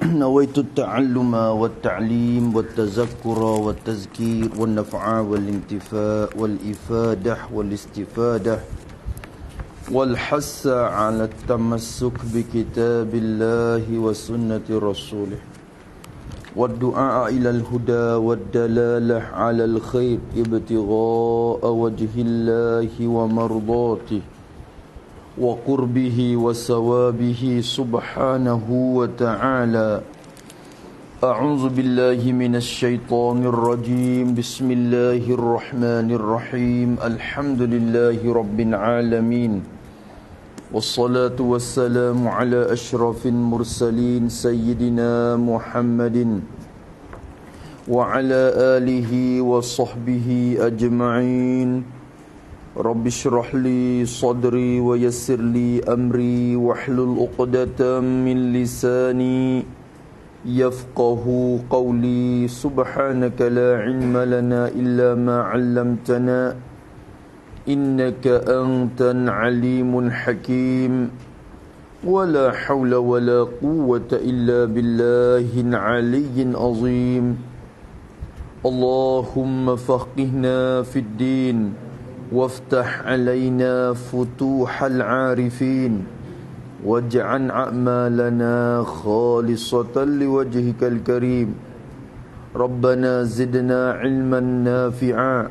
نويت التعلم والتعليم والتذكر والتذكير والنفع والانتفاع والإفادة والاستفادة والحث على التمسك بكتاب الله وسنة رسوله والدعاء إلى الهدى والدلالة على الخير ابتغاء وجه الله ومرضاته وقربه وثوابه سبحانه وتعالى. أعوذ بالله من الشيطان الرجيم. بسم الله الرحمن الرحيم. الحمد لله رب العالمين والصلاة والسلام على أشرف المرسلين سيدنا محمد وعلى آله وصحبه أجمعين. رب اشرح لي صدري ويسر لي أمري واحلل عقدة من لساني يفقه قولي. سبحانك لا علم لنا إلا ما علمتنا إنك أنت العليم الحكيم. ولا حول ولا قوة إلا بالله العلي العظيم. اللهم فقهنا في الدين وافتح علينا فتوح العارفين واجعل أعمالنا خالصة لوجهك الكريم. ربنا زدنا علما نافعا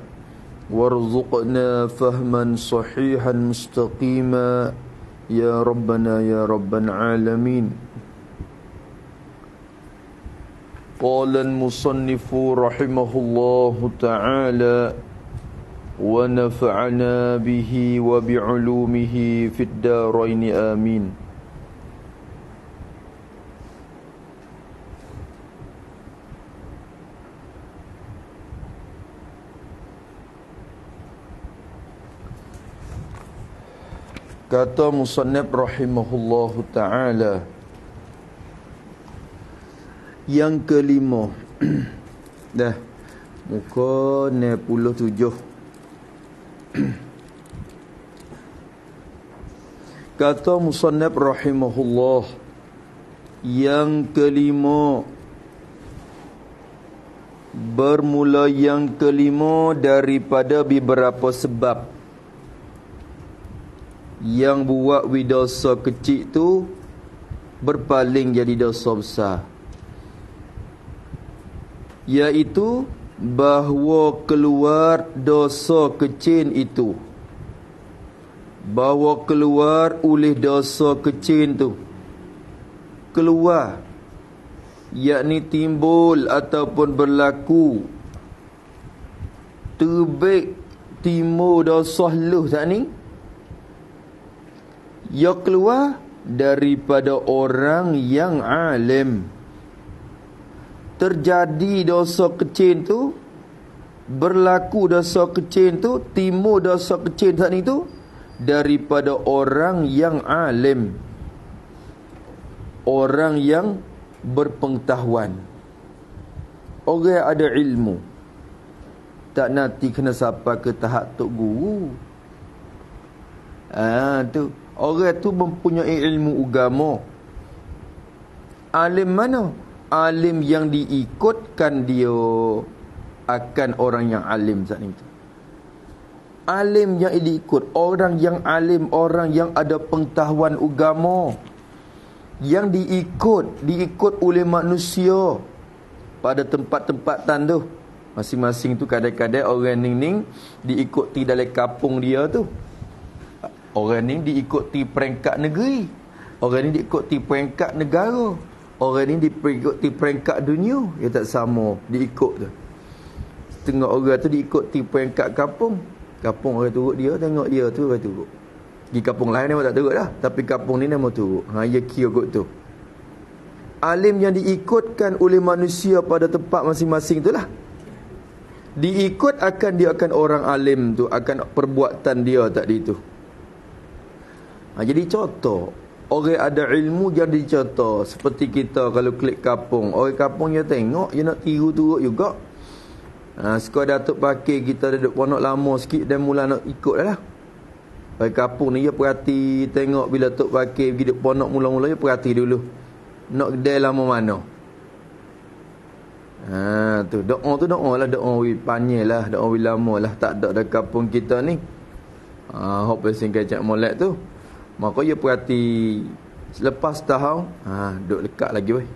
وارزقنا فهما صحيحا مستقيما يا ربنا يا رب العالمين. قال المصنف رحمه الله تعالى ونفعنا به وبعلومه في الدارين آمين. Kata musannif rahimahullahu ta'ala, yang kelima. Dah muka 67. Kata musannif rahimahullah, yang kelima, bermula yang kelima daripada beberapa sebab yang buat dosa kecil tu berpaling jadi dosa besar, iaitu bahawa keluar dosa kecil itu, bahawa keluar oleh dosa kecil tu, keluar, yakni timbul ataupun berlaku, terbit timbul dosa luh tak ni, ia keluar daripada orang yang alim. Terjadi dosa kecil tu, berlaku dosa kecil tu, timbul dosa kecil saat itu daripada orang yang alim, orang yang berpengetahuan, orang yang ada ilmu. Tak nanti kena sampai ke tahap tok guru. Tu orang tu mempunyai ilmu agama. Alim mana? Alim yang diikutkan dia akan orang yang alim saat itu. Alim yang diikut, orang yang alim, orang yang ada pengetahuan agama, yang diikut oleh manusia pada tempat-tempat tandu. Masing-masing tu kadang-kadang orang ning diikuti dalam kampung dia tu. Orang ni diikuti peringkat negeri, orang ni diikuti peringkat negara, orang ni diikuti peringkat dunia. Dia tak sama diikut tu. Setengah orang tu diikuti peringkat kampung. Kampung orang turut dia, tengok dia tu orang turut. Di kampung lain memang tak turut dah, tapi kampung ni memang turut. Ia kira kot tu. Alim yang diikutkan oleh manusia pada tempat masing-masing tu lah. Diikut akan dia akan orang alim tu, akan perbuatan dia tadi tu. Jadi contoh, orang ada ilmu jadi contoh. Seperti kita kalau klik kampung, orang kampung dia tengok, dia nak tiru turut juga. Sekolah Datuk Pakir kita duduk ponok lama sikit dan mula nak ikut dah lah. Orang kampung ni dia perhati, tengok bila Tok Pakir pergi duduk ponok mula-mula dia perhati dulu. Nak kedai lama mana? Tu doa lah, doa panjang lah, doa lama lah, tak ada dekat kampung kita ni. Hok pesan kecak molek tu. Maka dia perhati selepas tahun, duk lekat lagi weh.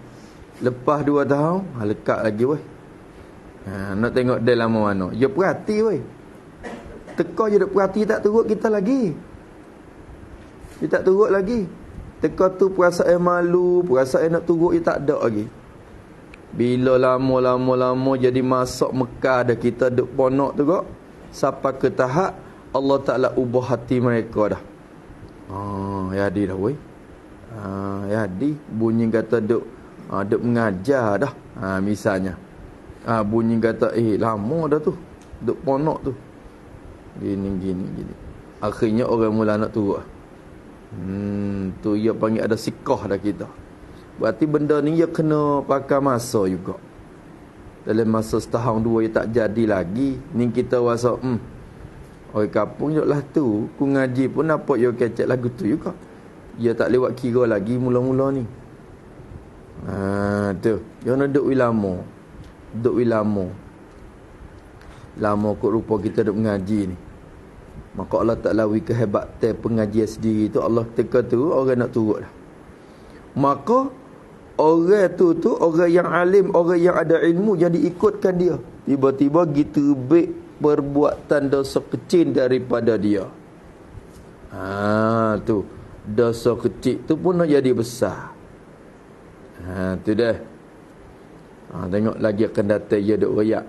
Lepas 2 tahun, lekat lagi weh. Nak tengok dia lama mana. Dia perhati weh. Teka je duk perhati, tak turut kita lagi. Dia tak turut lagi. Teka tu perasaan malu, perasaan nak turut dia tak ada lagi. Bila lama jadi masuk Mekah dah, kita duk ponok tu kok, sampai ke tahap Allah Ta'ala ubah hati mereka dah. Jadi dah weh. Jadi bunyi kata duk mengajar dah. Misalnya bunyi kata lama dah tu duk ponok tu. Gini. Akhirnya orang mula nak turut. Tu ia panggil ada sikah dah kita. Berarti benda ni ia kena pakai masa juga. Dalam masa setahun 2 ia tak jadi lagi. Ni kita rasa orang kampung lah tu, ku ngaji pun nampak ia kecek lagu tu juga. Ia tak lewat kira lagi mula-mula ni. Tu. Ia nak duk lama. Lama kot rupa kita duk mengaji ni. Maka Allah tak lawi kehebatan pengajian sendiri tu. Allah teka tu orang nak turut dah. Maka orang tu orang yang alim, orang yang ada ilmu, yang diikutkan dia. Tiba-tiba gitu baik perbuatan dosa kecil daripada dia. Tu dosa kecil tu pun nak jadi besar. Tu dah. Tengok lagi akan datang dia duk royak.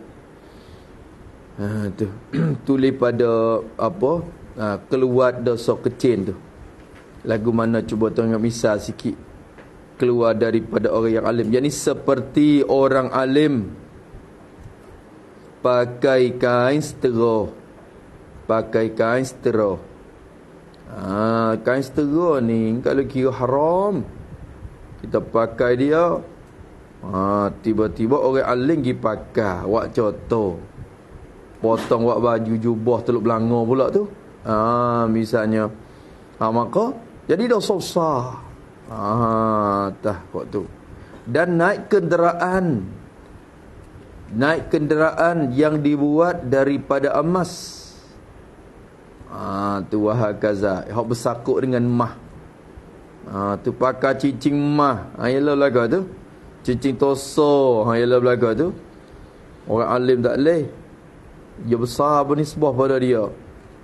Tu tulis pada apa, keluar dosa kecil tu. Lagu mana cuba tengok misal sikit. Keluar daripada orang yang alim. Yang ni seperti orang alim pakai kain setera. Kain setera ni kalau kira haram, kita pakai dia. Tiba-tiba orang alim pergi pakai wak contoh, potong wak baju jubah teluk belanga pula tu. Misalnya maka jadi dosa besar. Kok tu. Dan naik kenderaan yang dibuat daripada emas. Tu wahakaza, hok bersakut dengan mah. Tu pakai cincin mah. Yalah belaga tu. Cincin toso. Yalah belaga tu. Orang alim tak leh. Dia besar bernisbah pada dia.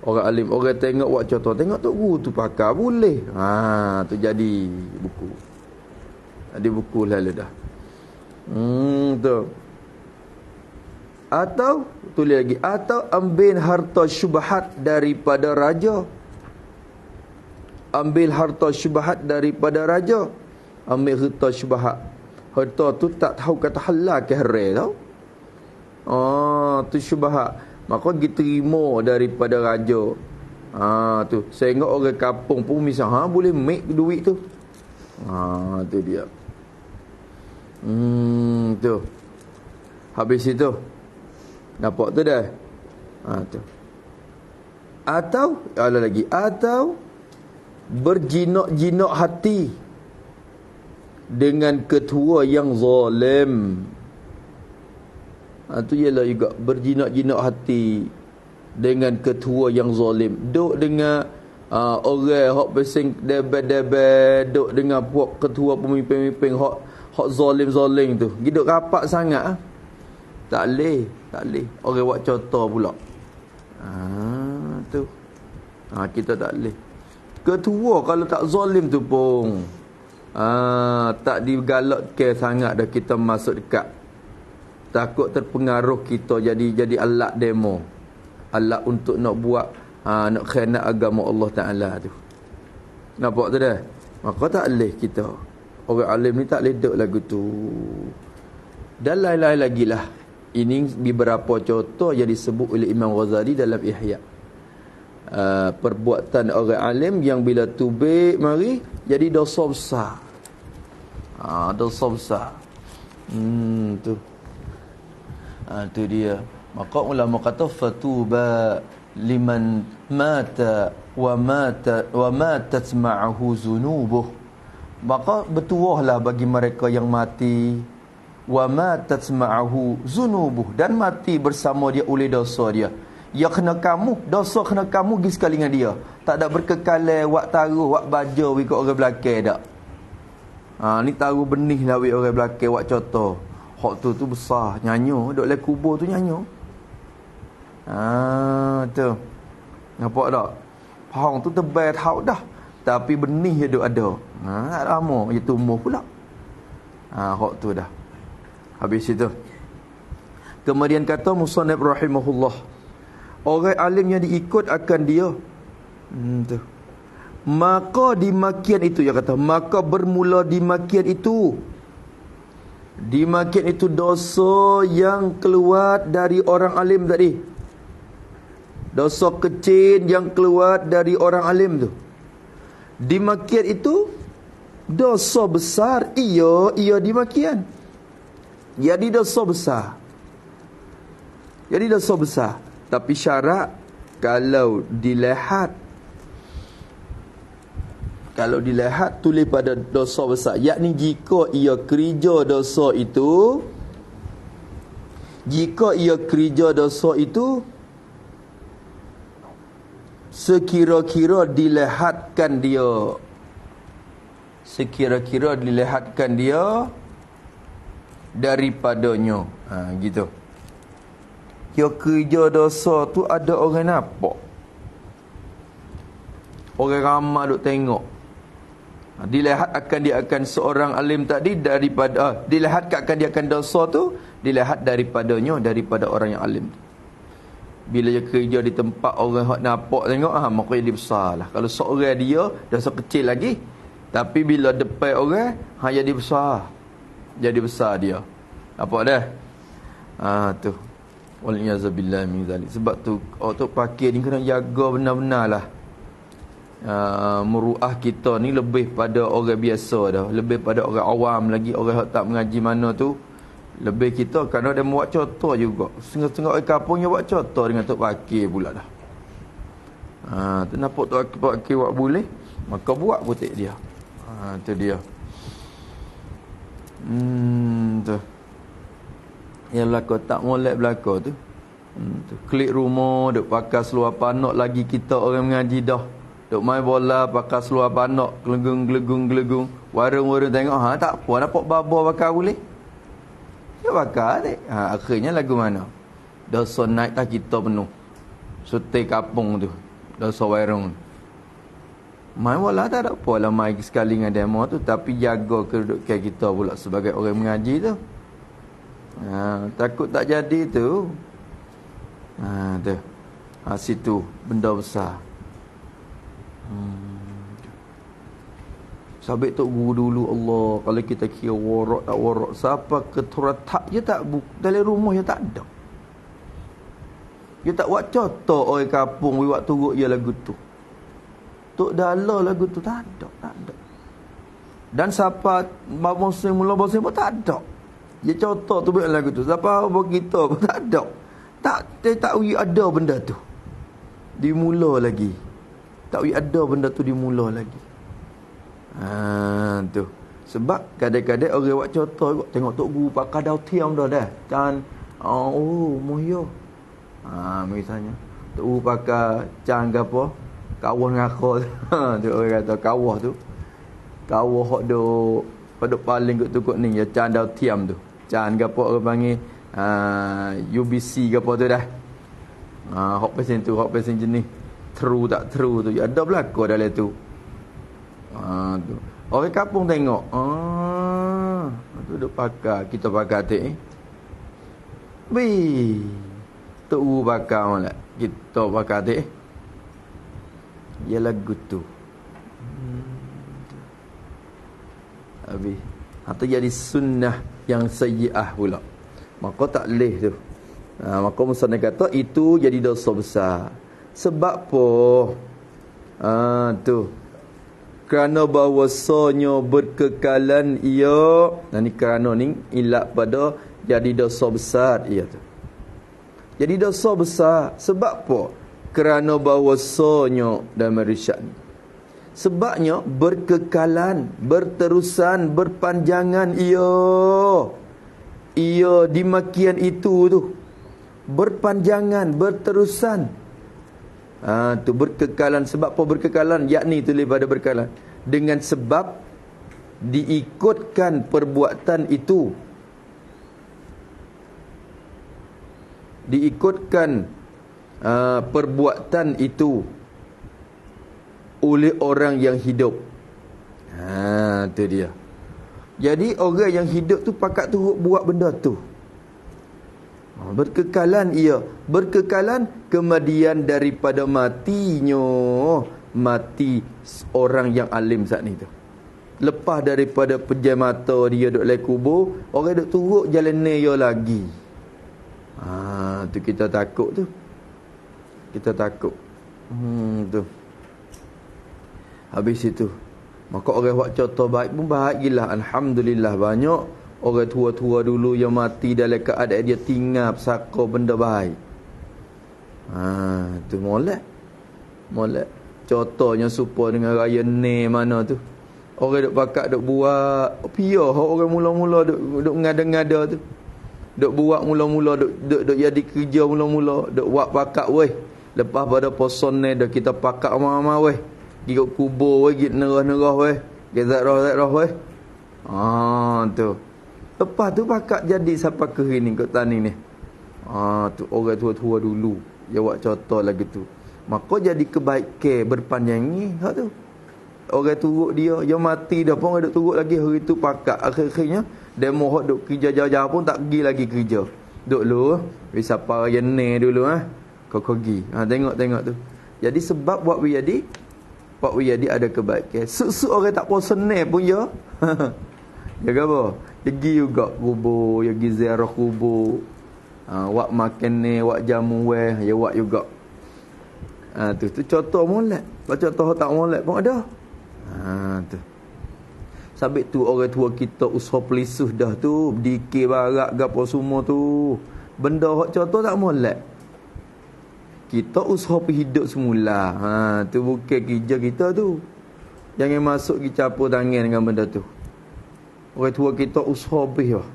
Orang alim, orang tengok buat contoh, tengok tu guru tu pakai boleh. Tu jadi buku. Jadi buku lalu dah. Tu. Atau tulis lagi, atau ambil harta syubhat daripada raja. Ambil harta syubhat daripada raja. Ambil harta syubhat. Harta tu tak tahu kata halal ke haram tau. Tu syubhat. Maka diterima daripada raja. Tu saya ingat orang kampung pun misal boleh make duit tu. Tu dia. Tu. Habis itu. Nampak tu dah. Tu. Atau ada lagi, atau berjinak-jinak hati dengan ketua yang zalim. Tu ialah juga berjinak-jinak hati dengan ketua yang zalim. Duk dengan orang hok pesing debel-debel, duk dengan puak ketua pemimpin-pemimpin hok zalim-zalim tu. Giduk rapat sangat. Tak leh. Orang buat contoh pula. Tu. Kita tak leh. Ketua kalau tak zalim tu pun tak digalakkan sangat dah kita masuk dekat. Takut terpengaruh kita jadi alat demo. Alat untuk nak buat nak khianat agama Allah Ta'ala tu. Nampak tu dah? Maka tak boleh kita. Orang alim ni tak boleh duduk lagu tu. Dan lain-lain lagi lah. Ini beberapa contoh yang disebut oleh Imam Ghazali dalam Ihya. Perbuatan orang alim yang bila tubik mari jadi dosa besar. Dosa besar. Tu. Tu dia. Maka ulama kata fatuba liman mata wa matat ma'ahu zunubuh. Maka bertuahlah bagi mereka yang mati, wa matat ma'ahu zunubuh, dan mati bersama dia oleh dosa dia. Ya kena kamu, dosa kena kamu pergi sekali dengan dia. Tak ada berkekalan wak taruh wak baja wi kat orang belakang dak. Ni taruh benih lah wi orang belakang wak contoh. Hak tu besar, nyanyo, duk le kubur tu nyanyo. Tu. Nampak tak? Pohon tu tebal tahu dah. Tapi benih dia duk ada. Tak lama dia tumbuh pula. Hak tu dah. Habis itu. Kemudian kata musannif rahimahullah, orang alim yang diikut akan dia. Tu. Maka dimakian itu, dia kata, maka bermula dimakian itu. Dimakian itu dosa yang keluar dari orang alim tadi. Dosa kecil yang keluar dari orang alim tu. Dimakian itu dosa besar. Ia dimakian. Jadi dosa besar. Jadi dosa besar. Tapi syarat kalau dilihat tulis pada dosa besar, yakni jika ia kerja dosa itu, sekira-kira dilihatkan dia daripadanya. Gitu. Dia kerja dosa tu ada orang nampak. Orang ramai duk tengok. Dilihat akan dia akan seorang alim tadi daripada dilihat akan dia akan dosa tu dilihat daripadanya, daripada orang yang alim. Bila dia kerja di tempat orang hak nampak tengok, maka dia besar lah. Kalau seorang dia dosa kecil lagi, tapi bila depan orang jadi besar. Jadi besar dia. Nampak dah? Tu. Waliyazabillah min zalik. Sebab tu untuk pakir ni kena jaga benar-benar lah. Muruah kita ni lebih pada orang biasa dah, lebih pada orang awam lagi, orang yang tak mengaji mana tu. Lebih kita kerana dia buat contoh juga. Setengah-setengah orang kampung yang buat contoh dengan Tok Pakir pula dah. Tu nampak Tok Pakir buat boleh, maka buat butik dia. Tu dia. Tu. Yang belakang tak molek belakang tu. Klik rumah, duk pakai seluar panak lagi kita orang mengaji dah. Duk main bola pakai seluar panak, gelegung. Warung-warung tengok, tak apa, nampak baba pakai boleh. Dia pakai dek. Akhirnya lagu mana? Dosa naik tak kita penuh. Sutai kapung tu. Dosa warung. Main bola tak ada apa lah main sekali dengan demo tu, tapi jaga kedudukan kita pula sebagai orang mengaji tu. Takut tak jadi tu. Tu. Situ benda besar. Sabit tok guru dulu Allah, kalau kita kira warak tak warak, siapa keteratak je tak dalam rumah dia tak ada. Dia tak buat contoh orang kampung buat turut dia lagu tu. Tok dala lagu tu tak ada. Dan siapa muslim mula muslim pun tak ada. Dia contoh tu buat lagu tu. Siapa kita pun tak ada. Tak ada benda tu. Dimula lagi. Tak ada benda tu dimula lagi. Tu. Sebab kadang-kadang orang buat contoh, tengok tok guru pakai daun tiam dah. Can muhyo. Misalnya tok guru pakai can ke apa? Kawah ngakau. Tu orang kata kawah tu. Kawah hok duk paling kat tukuk ni, ya can daun tiam tu. Can ke apa orang panggil UBC ke apa tu dah. Hok pesen tu, hok pesen jenis true tak true tu ada belaka dalam tu. Tu. Orang kampung tengok. Tu duk pakai, kita pakai atik ni. Tok guru pakai molek. Kita pakai atik. Ya lagu tu. Habis. Atau jadi sunnah yang sayyi'ah pula. Maka tak leh tu. Maka musannif kata itu jadi dosa besar. Sebab apa? Tu. Kerana bahawasanya berkekalan ia, ni kerana ni ilat pada jadi dosa besar ia tu. Jadi dosa besar sebab apa? Kerana bahawasanya dalam risyad ni, Sebabnya berkekalan, berterusan, berpanjangan ia dimakian itu tu. Berpanjangan, berterusan. Tu berkekalan. Sebab apa berkekalan? Yakni tulis pada berkekalan. Dengan sebab diikutkan perbuatan itu. Diikutkan perbuatan itu oleh orang yang hidup. Tu dia. Jadi orang yang hidup tu pakat turut buat benda tu. Berkekalan ia. Berkekalan kemudian daripada matinya. Mati orang yang alim saat ni tu. Lepas daripada pejam mata dia duduk dalam kubur, orang duduk turut jalan dia lagi. Tu kita takut tu. Kita takut. Tu. Habis itu, maka orang buat contoh baik pun baik gila. Alhamdulillah banyak orang tua-tua dulu yang mati dalam keadaan dia tinggal saka benda baik. Tu molek. Contohnya supaya dengan raya ni mana tu. Orang duk pakat duk buat piah orang mula-mula duk ngada-ngada tu. Duk buat mula-mula duk jadi kerja mula-mula, duk buat pakat weh. Lepas pada poson ni dah kita pakat ama-ama weh. Pergi kat kubur weh, pergi nerah-nerah weh. Pergi zakrah weh. Tu. Lepas tu pakat jadi siapa ke ni kat tani ni. Tu orang tua-tua dulu. Dia buat contoh lagi tu. Maka jadi kebaikan berpanjangi hak tu. Orang turut dia, yang mati dah pun orang duk turut lagi hari tu pakat. Akhir-akhirnya demo hak duk kerja jauh-jauh pun tak pergi lagi kerja. Duk lu, siapa yang ni dulu kau pergi. Tengok tu. Jadi sebab buat jadi ada kebaikan. Suk-suk orang tak puas senang pun ya. Ya ke apa? Pergi juga kubur, pergi ziarah kubur. Wak makan ni, wak jamu weh, ya wak juga. Tu contoh molek. Contoh tak molek pun ada. Tu. Sabit tu orang tua kita usaha pelisuh dah tu, dikir barak gapo semua tu. Benda hak contoh tak molek. Kita usaha hidup semula. Tu bukan kerja kita tu. Jangan masuk pergi capur tangan dengan benda tu. Orang tua kita usaha lebih lah.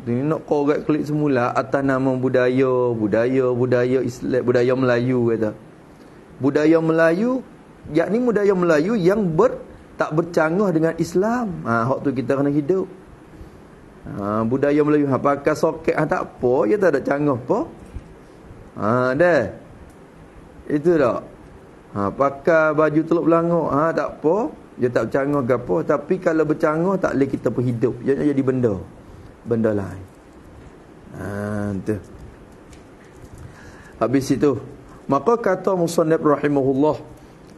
Ni nak korek klik semula atas nama budaya Islam, budaya Melayu kata. Budaya Melayu, yakni budaya Melayu yang tak bercanggah dengan Islam. Hak tu kita kena hidup. Budaya Melayu pakai soket tak apa, dia tak ada canggah apa. Dah. Itu dah. Pakai baju teluk belangok, tak apa, dia tak bercanggah ke apa. Tapi kalau bercanggah tak boleh kita berhidup. Dia jadi benda lain. Tu. Habis itu, maka kata musannif rahimahullah,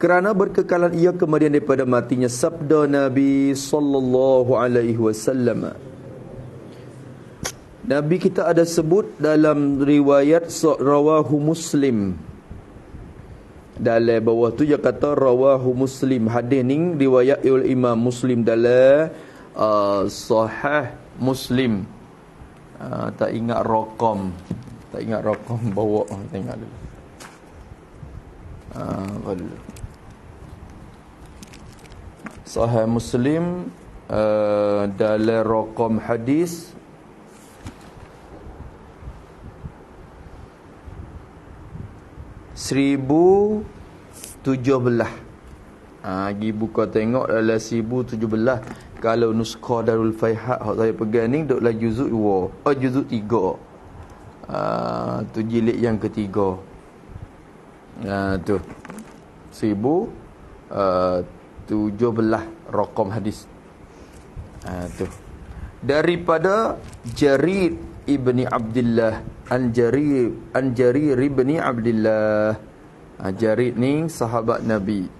kerana berkekalan ia kemudian daripada matinya, sabda Nabi sallallahu alaihi wasallam. Nabi kita ada sebut dalam riwayat rawahu Muslim. Dalam bawah tu dia kata rawahu Muslim. Hadis ni riwayat oleh Imam Muslim dalam Sahih Muslim. Tak ingat raqam. Bawa tengok dulu. Sahih Muslim dalam raqam hadis 1017. Pergi buka tengok dalam 1017. Kalau nuskah Darul Faihat hak saya pegang ni duk dalam juzuk 2. Juzuk 3. Tu jilid yang ketiga. Tu 1017 raqam hadis. Tu daripada Jarir ibni Abdullah an Jarir ibni Abdullah. Jarir ni sahabat Nabi.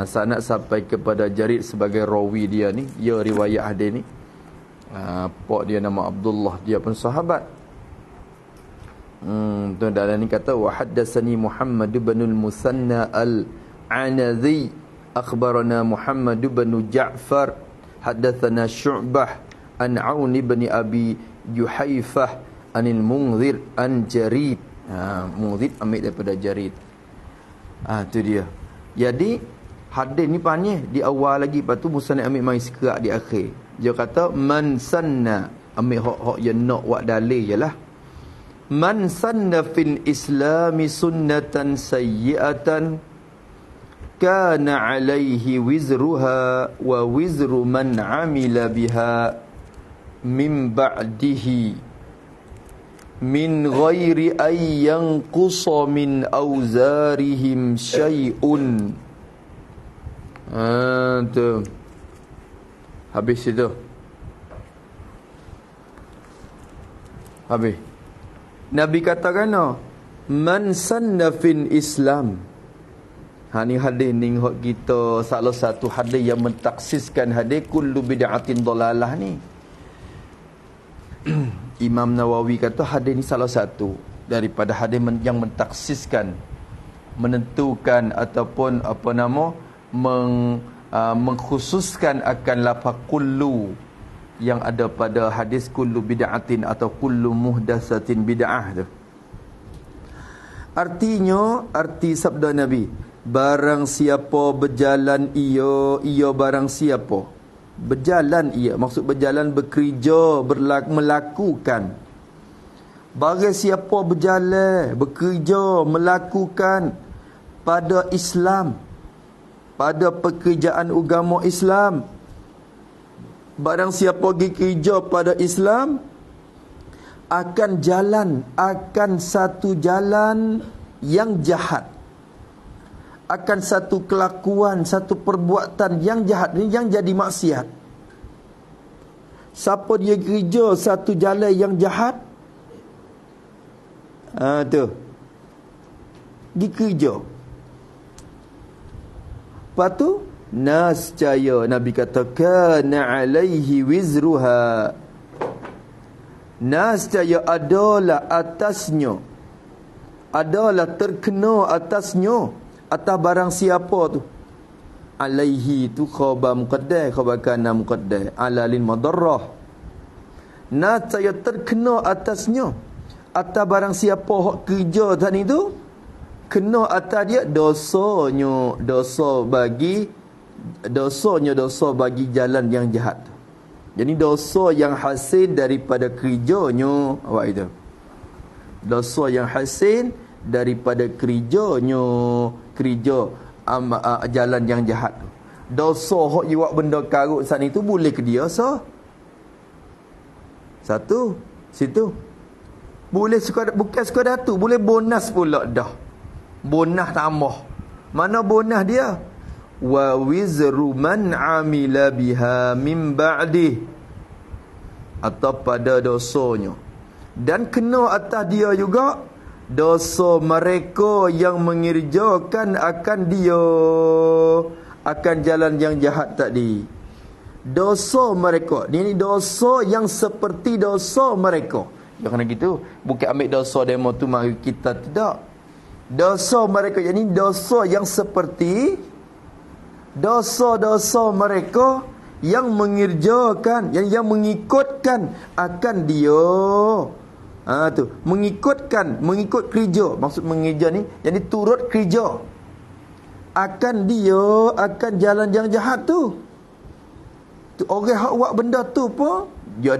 Sanad sampai kepada Jarir sebagai rawi dia ni, dia riwayat hadis ni. Pak dia nama Abdullah, dia pun sahabat. Tu dalam ni kata wa haddatsani Muhammad bin al-Musanna al-Anazi akhbarana Muhammad bin Ja'far haddatsana Syu'bah an Aun bin Abi Juhaifah anil Munzir an Jarid. Munzir ambil daripada Jarid. Tu dia. Jadi Hadis ni panjang di awal lagi, lepas tu musannaf ambil mai sekerak di akhir. Dia kata man sanna, ambil hak yang nak buat dalil jelah. Man sanna fil islami sunnatan sayyi'atan kana alaihi wizruha wa wizru man amila biha min ba'dihi min ghairi ay yanqusa min awzarihim syai'un. Tu habis itu. Habis. Nabi katakan man sanna fil Islam. Ni hadis ni hok kita salah satu hadis yang mentaksiskan hadis kullu bid'atin dalalah ni. Imam Nawawi kata hadis ni salah satu daripada hadis yang mentaksiskan, menentukan ataupun mengkhususkan akan lafaz kullu yang ada pada hadis kullu bid'atin atau kullu muhdatsatin bid'ah tu. Artinya, arti sabda Nabi, barang siapa berjalan ia barang siapa berjalan ia, maksud berjalan bekerja, melakukan. Barang siapa berjalan, bekerja, melakukan pada Islam, pada pekerjaan agama Islam. Barang siapa pergi kerja pada Islam, akan jalan, akan satu jalan yang jahat, akan satu kelakuan, satu perbuatan yang jahat, yang jadi maksiat. Siapa dia kerja satu jalan yang jahat, tu pergi kerja. Lepas tu nascaya Nabi kata kana alaihi wizruha, nascaya adalah atasnya, adalah terkena atasnya, atas barang siapa tu. Alaihi tu khabar muqaddar, khabar kana muqaddar, ala lil madarrah. Nascaya terkena atasnya, atas barang siapa hak kerja tadi tu, kena atas dia dosanya, dosa bagi jalan yang jahat. Jadi dosa yang hasil daripada kerjanya awak itu. Dosa yang hasil daripada kerjanya, kerja jalan yang jahat. Dosa hok you buat benda karut sana itu boleh ke dia satu situ. Boleh bukan sekadar tu, boleh bonus pula dah. Bonus tambah. Mana bonus dia? Wa wizru man amila biha min ba'di, atau pada dosanya, dan kena atas dia juga dosa mereka yang mengerjakan akan dia, akan jalan yang jahat tadi. Dosa mereka ni dosa yang seperti dosa mereka. Jangan gitu, bukan ambil dosa demo tu mari kita, tidak. Dosa mereka, yakni dosa yang seperti dosa-dosa mereka yang mengerjakan, yang mengikutkan akan dia. Tu mengikut kerja, maksud mengerja ni jadi turut kerja akan dia, akan jalan yang jahat tu. Tu orang hak buat benda tu pun dia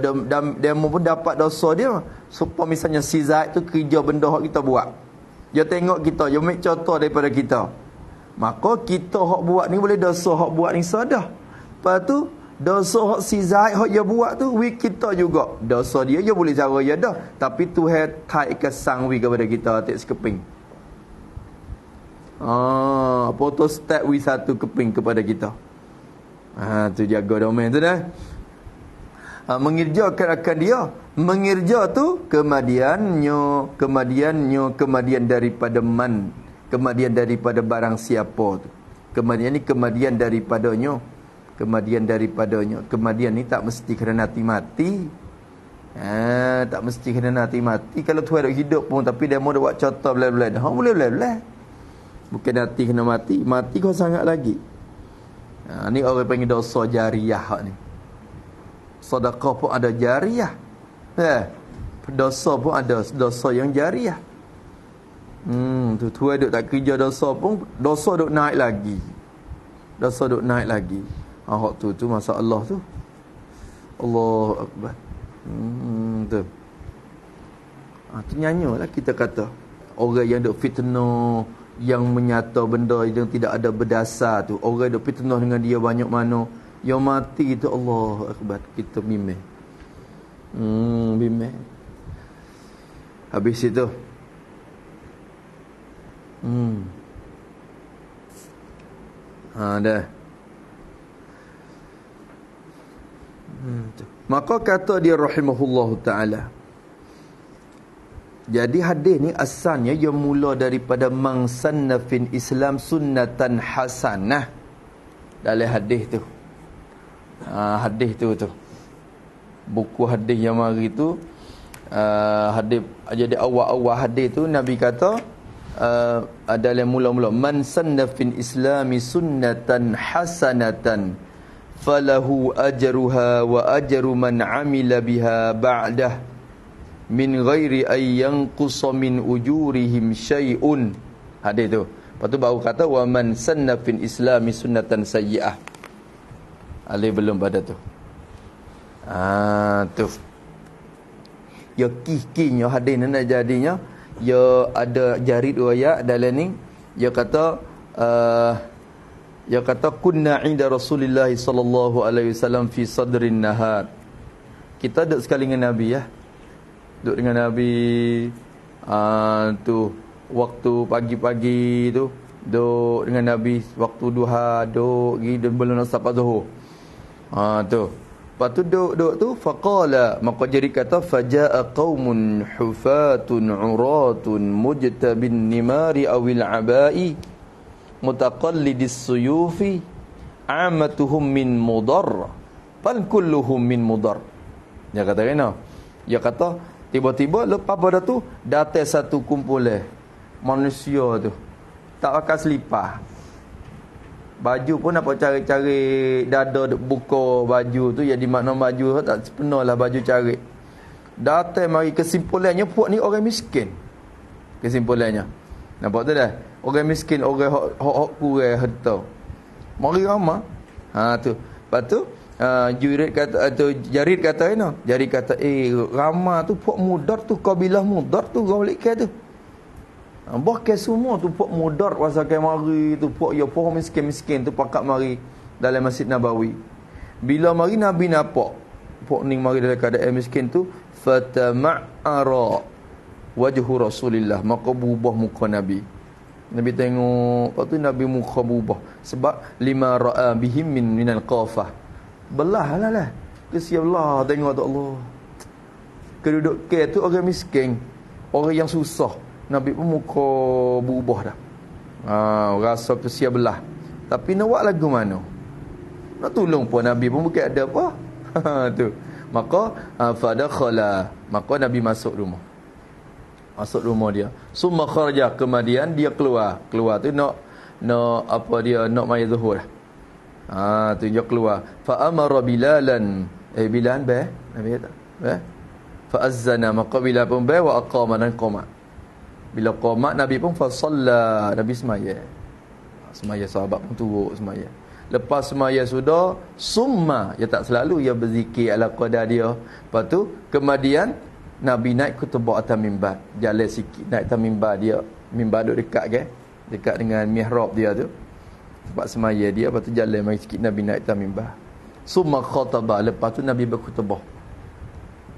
pun dapat dosa dia. Supaya misalnya si Zaid tu kerja benda hak kita buat, dia tengok kita, dia ambil contoh daripada kita, maka kita hak buat ni boleh dosa hak buat ni sadah. Lepas tu dosa hak si Zaid hak dia buat tu, kita juga dosa dia boleh cara dia dah, tapi Tuhan taik kesang kepada kita atik sekeping. Foto step satu keping kepada kita. Tu jaga domain tu dah. Mengerjakan akan dia. Mengerja tu kemadian daripada man, kemadian daripada barang siapa tu. Kemadian ni kemadian daripadanya. Kemadian ni tak mesti kerana mati. Tak mesti kerana mati. Kalau Tuhan ada hidup pun, tapi dia mau buat contoh belah-belah. Boleh. Bukan hati kena mati. Mati kau sangat lagi. Ni orang panggil dosa jariah ni. Sedekah pun ada jariah. Dosa pun ada dosa yang jariah. Tu Tuhan duk tak kerja dosa pun, dosa duk naik lagi. dosa duk naik lagi. Hak tu masalah tu. Allahu akbar. Tu. Tu nyanyolah kita kata. Orang yang duk fitnah, yang menyata benda yang tidak ada berdasar tu, orang duk fitnah dengan dia banyak mana, yang mati tu Allahu akbar, kita bimbang. Bimbang. Habis itu dah. Maka kata dia rahimahullahu ta'ala, jadi hadis ni asalnya dia mula daripada man sanna fil Islam sunnatan hasanah. Dalam hadis tu. Hadis tu. Buku hadis yang mari tu, hadis jadi awal-awal hadis tu Nabi kata dalam mula-mula man sanna fil Islami sunnatan hasanatan falahu ajruha wa ajru man amila biha ba'dah min ghairi ay yanqusa min ujurihim syai'un. Hadis tu. Lepas tu baru kata wa man sanna fil Islami sunnatan sayyi'ah. Alih belum pada tu. Tu. Ya kih-kihnya hadis ni nak jadinya, ya ada jarid riwayat dalam ni, dia kata kunna inda Rasulillah sallallahu alaihi wasallam fi sadrin nahar. Kita duduk sekali dengan Nabi ya. Duduk dengan Nabi tu waktu pagi-pagi tu, duduk dengan Nabi waktu duha, duduk pergi belum nak sampai zuhur. Tu. Lepas tu duduk tu faqala, maka jadi kata fajaa qaumun hufatun uratun mujtabin nimari awil abai mutaqallidis suyufi amatuhum min mudar fal kulluhum min mudar. Dia kata kena. Dia kata tiba-tiba lepas pada tu datang satu kumpulan manusia tu tak pakai selipar. Baju pun apa cari-cari dada buka baju tu, jadi makna baju tak sepenuhlah baju cari. Datang mari kesimpulannya puak ni orang miskin. Kesimpulannya. Nampak tu dah? Orang miskin, orang hak kurang harta. Mari ramah. Tu. Lepas tu Jarid kata ni. Jarid kata ramah tu puak mudar tu, kabilah mudar tu gaulik ke tu. Bahkan semua tu puak mudar wasakai mari tu puak ya puak miskin-miskin tu pakat mari dalam Masjid Nabawi. Bila mari Nabi nampak puak ni mari dalam keadaan miskin tu, fatama'ara wajhu Rasulillah, maka berubah muka Nabi. Nabi tengok, lepas tu Nabi muka berubah sebab lima ra'a bihim minal qafah. Belah lah. Kesialah tengok tu Allah. Keduduk ke tu orang miskin, orang yang susah. Nabi pun muka berubah dah. Rasa kesia belah. Tapi nak buat lagu mana? Nak tolong pun Nabi pun bukan ada apa. Tu. Maka fadakhala, maka Nabi masuk rumah. Masuk rumah dia. Summa kharaja, kemudian dia keluar. Keluar tu nak apa dia nak mai zuhur. Tu dia keluar. Fa amara Bilalan. Bilal Nabi kata. Fa azzana, maka Bilal pun wa aqama dan qamat. Bila qamat Nabi pun fa salla, Nabi semaya. Semaya sahabat pun turut semaya. Lepas semaya sudah, summa, ya tak selalu ia berzikir ala qadar dia. Lepas tu kemudian Nabi naik ke tebak atas mimbar, jalan sikit naik atas mimbar dia. Mimbar duduk dekat ke? Dekat dengan mihrab dia tu. Sebab semaya dia, lepas tu jalan mari sikit Nabi naik atas mimbar. Summa khataba, lepas tu Nabi berkhutbah.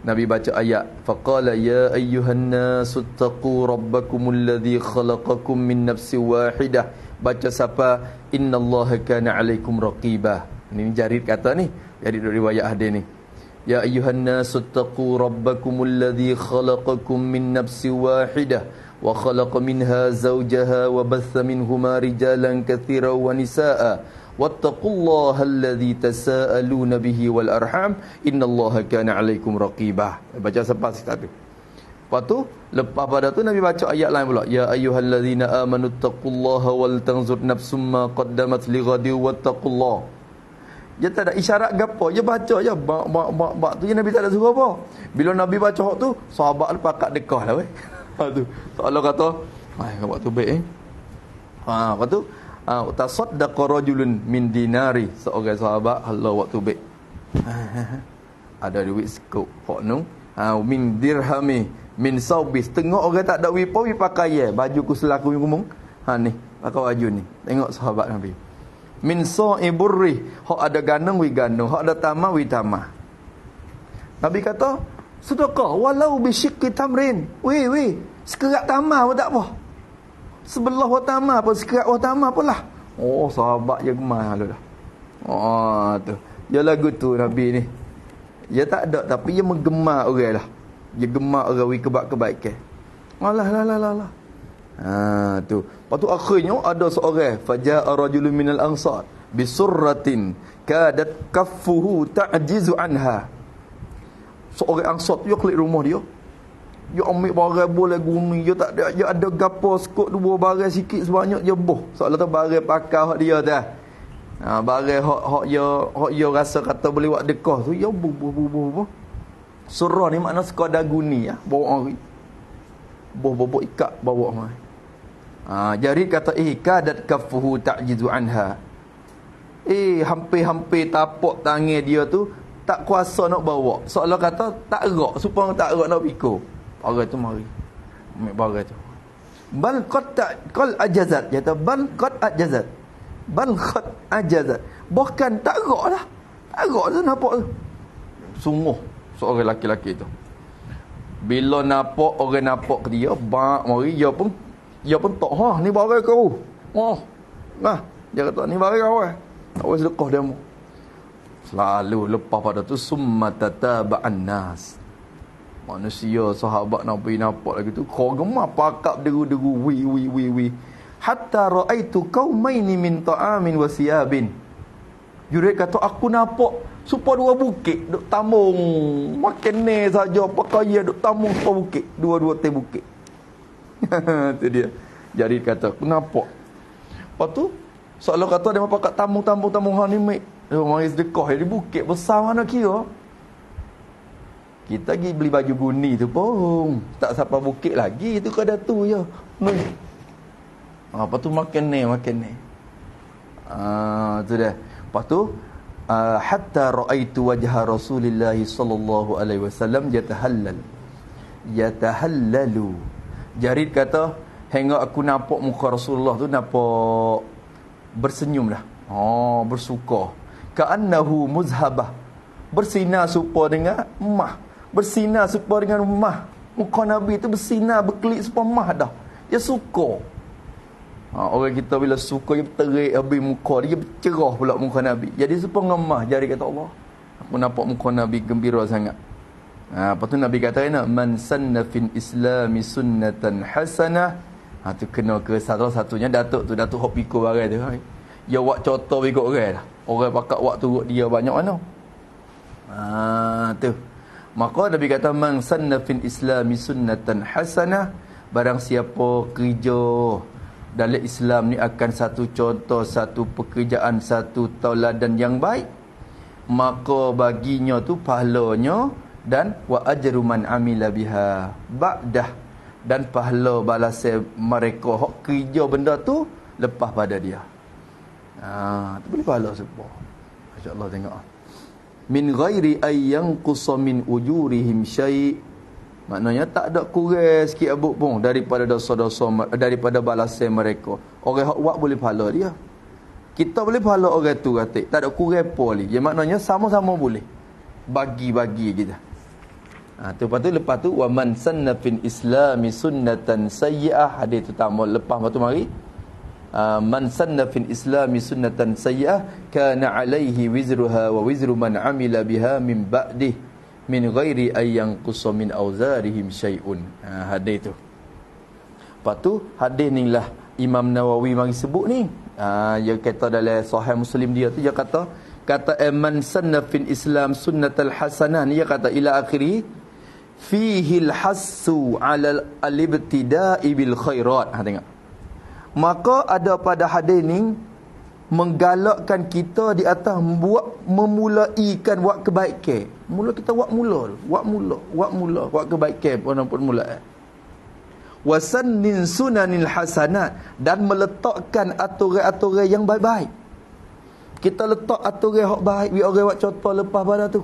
Nabi baca ayat, faqala ya ayyuhan nasu taqu rabbakumul ladzi khalaqakum min nafsin wahidah. Baca siapa? Innallaha kana 'alaikum raqiba. Ini Jarid kata ni, jadi riwayat hadis ni. Ya ayyuhan nasu taqu rabbakumul ladzi khalaqakum min nafsin wahidah wa khalaqa minha zawjaha wa batha minhuma rijalan katsiran wa nisaa. Wattaqullaha alladzi tasaaluna bihi wal arham innallaha kana 'alaikum raqibah. Baca sampai situ. Lepas tu lepas pada tu Nabi baca ayat lain pula, ya ayyuhallazina amanu taqullaha wal tanzur nafsum ma qaddamat lighadi wattaqullah. Dia tak ada isyarat gapo, dia baca je bak tu je, Nabi tak ada suruh apa. Bila Nabi baca hak tu, sahabat pakat dekah lah weh. Tu Allah kata, ai buat tu baik lepas tu tasaddaqa rajulun min dinari, seorang sahabat Allah waktu baik ada duit sekop hok nu min dirhami min saubi, setengah orang tak ada wipo wi pakai baju ku selaku ngomong ni pakai baju ni, tengok sahabat Nabi. Min sa'iburri, hok ada ganung wi ganung, hok ada tamah wi tamah. Nabi kata sedekah walau bisyikki tamrin, wi sekerat tamah pun tak apa, sebelah tamah pun, sekerat tamah pun lah. Oh, sahabat je gemar lalu dah. Tu dia lagu tu Nabi ni, dia tak ada tapi dia menggemar orang lah, dia gemar orang wi kebaikan. Alah. Tu. Lepas tu akhirnya ada seorang, faja'a rajulun minal ansar bisurratin kadat kaffuhu ta'jizu anha. Seorang ansar tu dia klik rumah dia, dia ambil barang boleh guni, dia tak ada, dia ada gapo skot dua barang sikit sebanyak dia boh. Soalan tu barang pakai hak dia dah. Barang hak dia rasa kata boleh buat dekah tu, dia boh. Surah ni makna sekadar guni ya, bawa hari. Boh ikat bawa mai. Jari kata kadat kaffuhu ta'jizu anha. Hampir-hampir tapak tangan dia tu tak kuasa nak bawa. Seolah kata tak erak, supaya tak erak nak pikul. Barang tu mari. Ambil barang tu. Bal qad ajazat. Kata bal qad ajazat. Bal qad ajazat. Bahkan tak erak dah. Tak erak tu nampak tu. Sungguh seorang lelaki tu. Bila nampak orang nampak ke dia, bak mari dia pun tak ni barang kau. Dia kata ni barang kau. Awak sedekah dia mu. Selalu lepas pada tu summa tataba'an nas. Manusia sahabat Nabi nampak lagi tu kau gemar pakak deru-deru wi. Hatta ra'aitu qaumaini min ta'amin wa siyabin. Jurid kata aku nampak supaya dua bukit duk tambung makan ni saja pakai duk tambung supaya bukit, dua teh bukit. Tu dia. Jadi kata aku nampak. Lepas tu soalan kata dia pakai tambung hang ni mik. Dia mari sedekah di bukit besar mana kira. Kita pergi beli baju guni tu pun tak sampai bukit lagi, tu kada tu je. Apa tu makan ni. Tu dah. Lepas tu hatta raaitu wajha Rasulillah sallallahu alaihi wasallam yatahallalu. Jarid kata hingga aku nampak muka Rasulullah tu nampak bersenyum dah. Bersuka. Ka'annahu muzhabah. Bersinar serupa dengan emas. Bersinar serupa dengan emas. Muka Nabi tu bersinar berkelip serupa emas dah. Dia suka. Orang kita bila suka dia terik habis muka dia cerah pula muka Nabi. Jadi serupa dengan emas. Jadi kata Allah, aku nampak muka Nabi gembira sangat. Lepas tu Nabi kata man sanna fil islami sunnatan hasanah. Tu kena ke satu-satunya Datuk hok pikul barang tu. Dia buat contoh ikut orang dah. Orang pakat buat turut dia banyak mana. Tu. Maka Nabi kata man sanna fil islami sunnatan hasanah, barang siapa kerja dalam Islam ni akan satu contoh, satu pekerjaan, satu tauladan yang baik, maka baginya tu pahalanya dan wa ajru man amila biha ba'dah, dan pahala balasan mereka hok kerja benda tu lepas pada dia. Tu boleh pahala semua. Masya-Allah tengok. Min ghairi ay yanqusa min ujurihim syai'. Maknanya tak ada kurang sikit abuk pun daripada dosa-dosa, daripada balasan mereka. Orang hak buat boleh pahala dia. Kita boleh pahala orang tu kata. Tak ada kurang pun lagi. Yang maknanya sama-sama boleh. Bagi-bagi kita. Lepas tu wa man sanna fil islami sunnatan sayyi'ah. Hadis tu tamu lepas tu mari. Man sanna fil islami sunnatan sayyi'ah kana alaihi wizruha wa wizru man amila biha min ba'dih min ghairi ay yanqusa min auzarihim syai'un. Hadis tu. Lepas tu hadis ni lah Imam Nawawi mari sebut ni. Dia kata dalam Sahih Muslim dia tu, dia kata man sanna fil islam sunnatal hasanah ni, dia kata ila akhiri fihi al-hassu ala al-ibtida'i bil khairat. Tengok. Maka ada pada hadis ni menggalakkan kita di atas memulaikan buat kebaikan. Mula kita buat kebaikan pun mula. wasannin sunanil hasanat, dan meletakkan aturan-aturan yang baik-baik. Kita letak aturan hak baik, bi orang buat contoh lepas pada tu.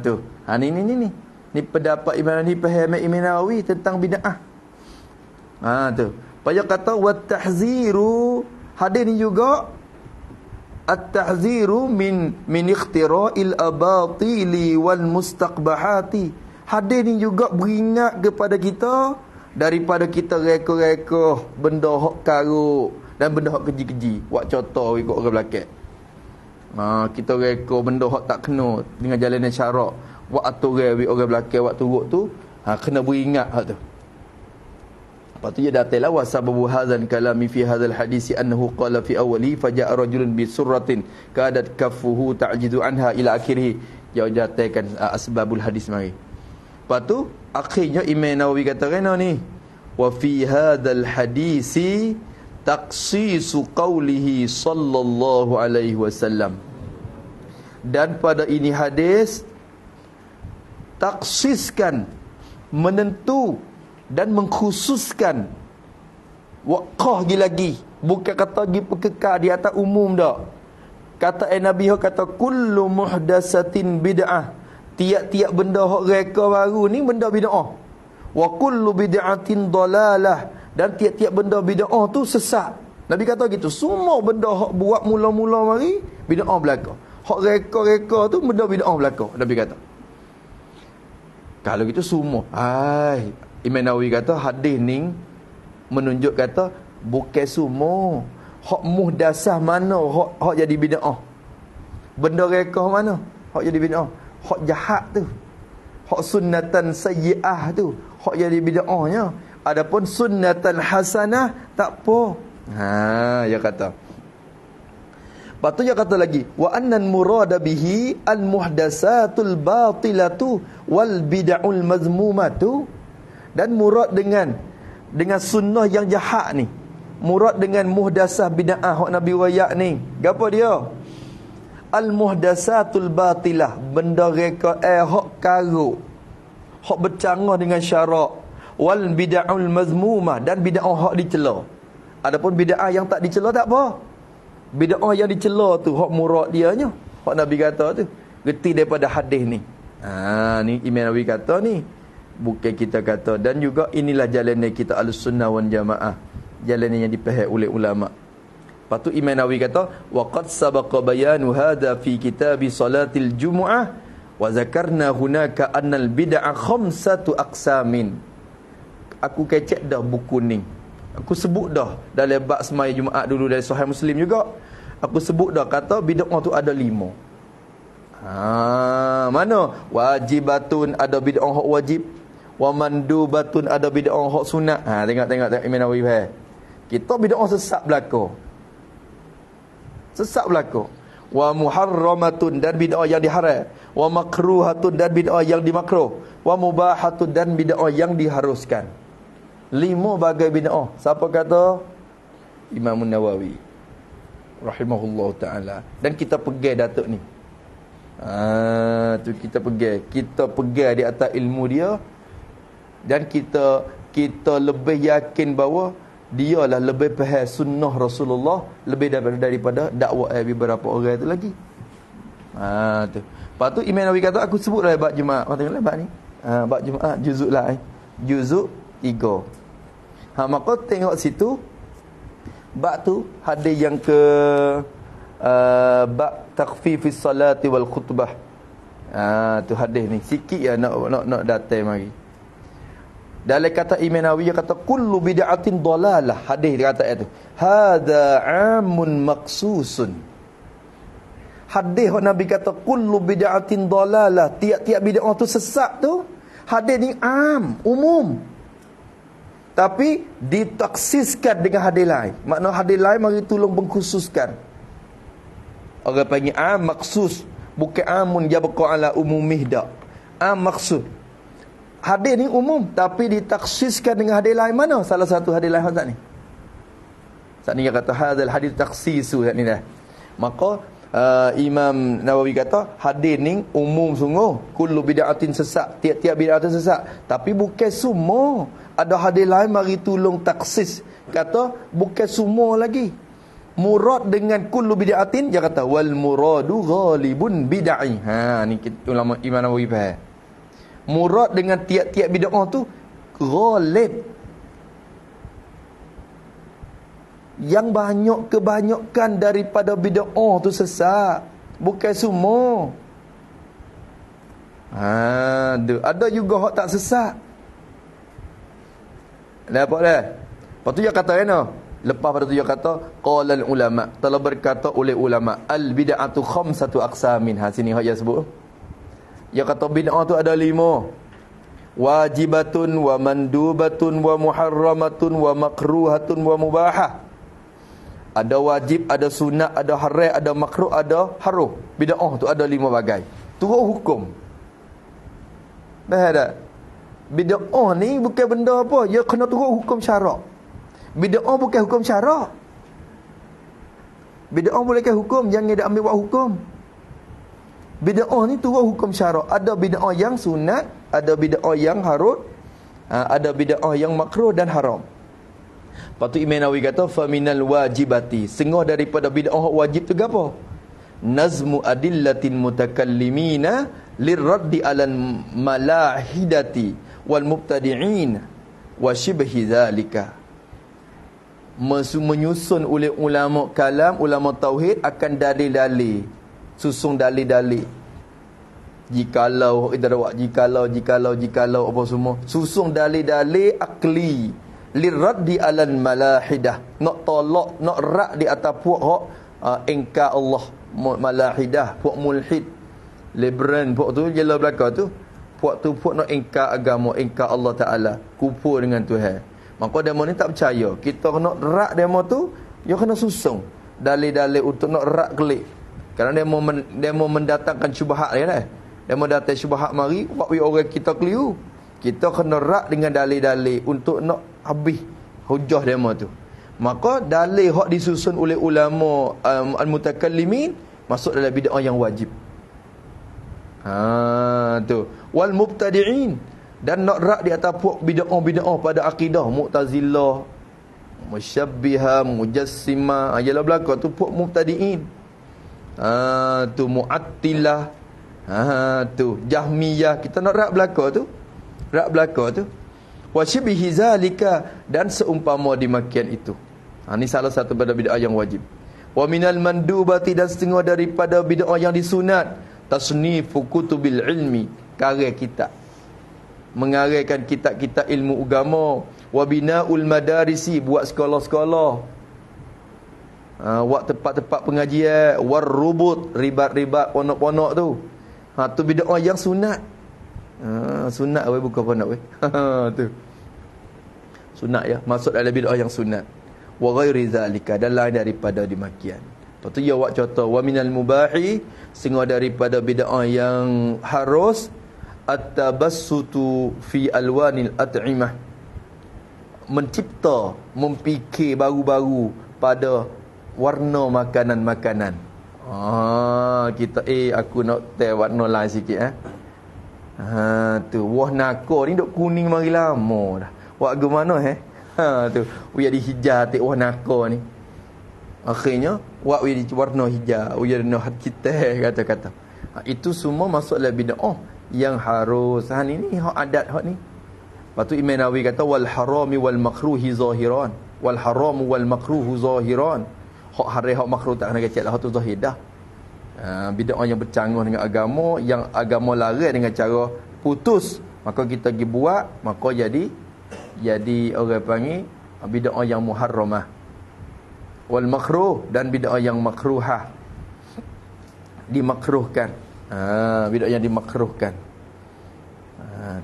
Tu. Ni pendapat Imam ni faham Imam Nawawi tentang bid'ah. Tu. Payah kata wat tahziru, hadis ni juga at-tahziru min ikhtira'il abatili wal mustaqbahati. Hadis ni juga beringat kepada kita daripada kita reka-reka benda hak karuk dan benda hak keji-keji. Buat contoh ikut orang belakang. Kita reka benda hak tak kena dengan jalanan syarak. Buat aturan orang belakang buat turut tu, kena beringat hak tu. Lepas tu dia datanglah wasababu hadzal kalami fi hadzal hadisi annahu qala fi awwali faja'a rajulun bi surratin kadat kaffuhu ta'jidu anha ila akhirih. Dia datangkan asbabul hadis mari. Lepas tu akhirnya Imam Nawawi kata kena ni, wa fi hadzal hadisi takhsisu qawlihi sallallahu alaihi wasallam. Dan pada ini hadis taksiskan, menentu dan mengkhususkan waqah lagi, bukan kata gi pekekal di atas umum dak. Kata Nabi kata kullu muhdatsatin bid'ah, tiap-tiap benda hak reka baru ni benda bid'ah. Wa kullu bid'atin dalalah, dan tiap-tiap benda bid'ah tu sesat. Nabi kata gitu, semua benda hak buat mula-mula mari bid'ah belaka. Hak reka-reka tu benda bid'ah belaka. Nabi kata. Kalau gitu semua. Imam Nawawi kata hadis ni menunjuk kata bukan semua. Hak muhdasah mana hak jadi bid'ah. Benda reka mana hak jadi bid'ah. Hak jahat tu, hak sunnatan sayyi'ah tu, hak jadi bid'ahnya. Adapun sunnatan hasanah tak apa. Dia kata. Lepas tu dia kata lagi, wa annan murada bihi al muhdatsatul batilatu wal bid'ul mazmumatu. Dan murad dengan sunnah yang jahat ni, murad dengan muhdasah bid'ah hak Nabi wayak ni, gapo dia? Al muhdatsatul batilah, benda reka hak karuk, hak bercanggah dengan syarak, wal bid'ul mazmumah, dan bid'ah hak dicela. Adapun bid'ah yang tak dicela tak apa. Bid'ah yang dicela tu hak murad dia nya, hak Nabi kata tu, reti daripada hadis ni. Ni Imam Nawawi kata ni, bukan kita kata. Dan juga inilah jalan kita Ahlussunnah wal Jamaah, jalan yang dipahami oleh ulama. Lepas tu Imam Nawawi kata, wa qad sabaqa bayanu hadha fi kitab salatil jumu'ah wa zakarna hunaka annal bid'ah khamsatu aqsamin. Aku kecek dah buku ni, aku sebut dah dalam bab semaya Jumaat dulu dari Sahih Muslim juga. Aku sebut dah kata bid'ah tu ada 5. Mana? Wajibatun, ada bid'ah hak wajib. Wa mandubatun, ada bid'ah hak sunat. Tengok Imam Nawawi faham. Kita bid'ah sesat belaka. Sesat belaka. Wa muharramatun, dan bid'ah yang diharam. Wa makruhatun, dan bid'ah yang dimakruh. Wa mubahatun, dan bid'ah yang diharuskan. 5 bagai bid'ah. Siapa kata? Imam Nawawi rahimahullah ta'ala. Dan kita pegang datuk ni. Tu kita pegang di atas ilmu dia. Dan kita lebih yakin bahawa dialah lebih faham sunnah Rasulullah lebih daripada dakwah beberapa orang itu lagi. Tu. Lepas tu Imam Nawawi kata, aku sebut lah bab Jumaat. Tengoklah bab ni. Bab Jumaat juzuk lah. Juzuk 3. Maka tengok situ bab tu hadis yang ke bab takhfifis salati wal khutbah. Tu hadis ni sikit ya nak datang mari. Dalam kata Imam Nawawi, dia kata kullu bid'atin dalalah. Hadis dia kata itu. Hadza 'amun maqsusun. Hadis Nabi kata kullu bid'atin dalalah, tiap-tiap bid'ah tu sesat tu. Hadis ni umum. Tapi ditaksiskan dengan hadis lain. Makna hadis lain mari tolong mengkhususkan. Orang panggil maqsus, bukan amun yabqa ala umumih dak. Maqsud. Hadis ni umum tapi ditaksiskan dengan hadis lain. Mana salah satu hadis lain Ustaz ni? Ustaz ni kata hadzal hadis taksisu ni dah. Maka Imam Nawawi kata hadis ni umum sungguh, kullu bid'atin sesat, tiap-tiap bid'atin sesat, tapi bukan semua. Ada hadis lain mari tolong taksis, kata bukan semua lagi. Murad dengan kullu bid'atin, dia kata wal muradu ghalibun bid'ah. Ni ulama Imam Nawawi faham. Murad dengan tiap-tiap bid'ah tu ghalib, yang banyak kebanyakan daripada bid'ah tu sesat, bukan semua. Ada juga hak tak sesat. Nampak dah? Lepas tu dia kata lepas pada tu dia kata qala ulama, telah berkata oleh ulama, al bid'atu khamsatu aqsamin. Sini hak dia sebut. Dia kata bid'ah tu ada 5. Wajibatun wa mandubatun wa muharramatun wa makruhatun wa mubahah. Ada wajib, ada sunat, ada haram, ada makruh, ada haram. Bid'ah tu ada 5 bagai. Turut hukum. Faham tak? Bid'ah ni bukan benda apa, dia kena turut hukum syarak. Bid'ah bukan hukum syarak. Bid'ah bolehkan hukum, jangan dia ambil buat hukum. Bid'ah ni turut hukum syarak. Ada bid'ah yang sunat, ada bid'ah yang harut, ada bid'ah yang makruh dan haram. Lepas tu Imam Nawawi kata faminal wajibati, setengah daripada bid'ah wajib tu apa? Nazmu adillatin mutakallimina lirraddi alal malahidati wal mubtadi'in wa shibhi zalika. Menyusun oleh ulama kalam, ulama tauhid akan dalil-dalil, susung dalil-dalil. Jikalau jikalau apa semua, susung dalil-dalil akli liraddi alal malahidah, nak tolak, nak rak di atas puak hak ingkar Allah, malahidah, puak mulhid, liberal, puak tu jela belaka tu, puak nak ingkar agama, ingkar Allah Taala, kufur dengan Tuhan. Maka demo ni tak percaya. Kita kena rak demo tu, dia kena susung dalil-dalil untuk nak rak kelik. Kerana demo mendatangkan syubhat dia dah. Demo datang syubhat mari buat orang kita keliru. Kita kena rak dengan dalil-dalil untuk nak habis hujah demo tu. Maka dalil hak disusun oleh ulama al-mutakallimin masuk dalam bid'ah yang wajib. Tu. Wal mubtadi'in, dan nak rak di atas puak bid'ah pada akidah Mu'tazilah, Musyabbihah, Mujassimah, jelah belaka tu puak mubtadi'in. Tu Mu'attilah, tu Jahmiyah, kita nak rak belaka tu. Wa shibhi zalika, dan seumpama demikian itu. Ni salah satu pada bid'ah yang wajib. Wa minal mandubati, dan setengah daripada bid'ah yang disunat, tasnifu kutubil ilmi, karya kitab, mengaraikan kitab-kitab ilmu agama. Wa binaul madarisi, buat sekolah-sekolah, buat tempat-tempat pengajian. War rubut, ribat-ribat ponok-ponok tu. Tu bid'ah yang sunat. Sunat weh, bukan ponok weh. Tu sunat ya, masuk dalam bid'ah yang sunat. Wa ghairi zalika, dan lain daripada demikian. Lepas tu ya wak contoh, wa minal mubahi, setengah daripada bid'ah yang harus, at-tabassutu fi alwanil at'imah, mencipta, memfikir baru-baru pada warna makanan-makanan. Kita aku nak teh warna lain sikit tu wah nako ni duk kuning mari lama dah. Wak ke mana tu jadi hijau tik wah nako ni. Akhirnya wak jadi warna hijau, jadi nak kita kata-kata. Itu semua masuk dalam bid'ah yang harus. Ni hak adat hak ni. Lepas tu Imam Nawawi kata wal harami wal makruhi zahiran. Wal haramu wal makruhu zahiran. Hak haram hak makruh tak kena kecek lah, hak tu zahir dah. Bid'ah yang bercanggah dengan agama, yang agama larang dengan cara putus, maka kita pergi buat, maka jadi orang panggil bid'ah yang muharramah. Wal makruh, dan bid'ah yang makruhah, dimakruhkan. Bid'ah yang dimakruhkan.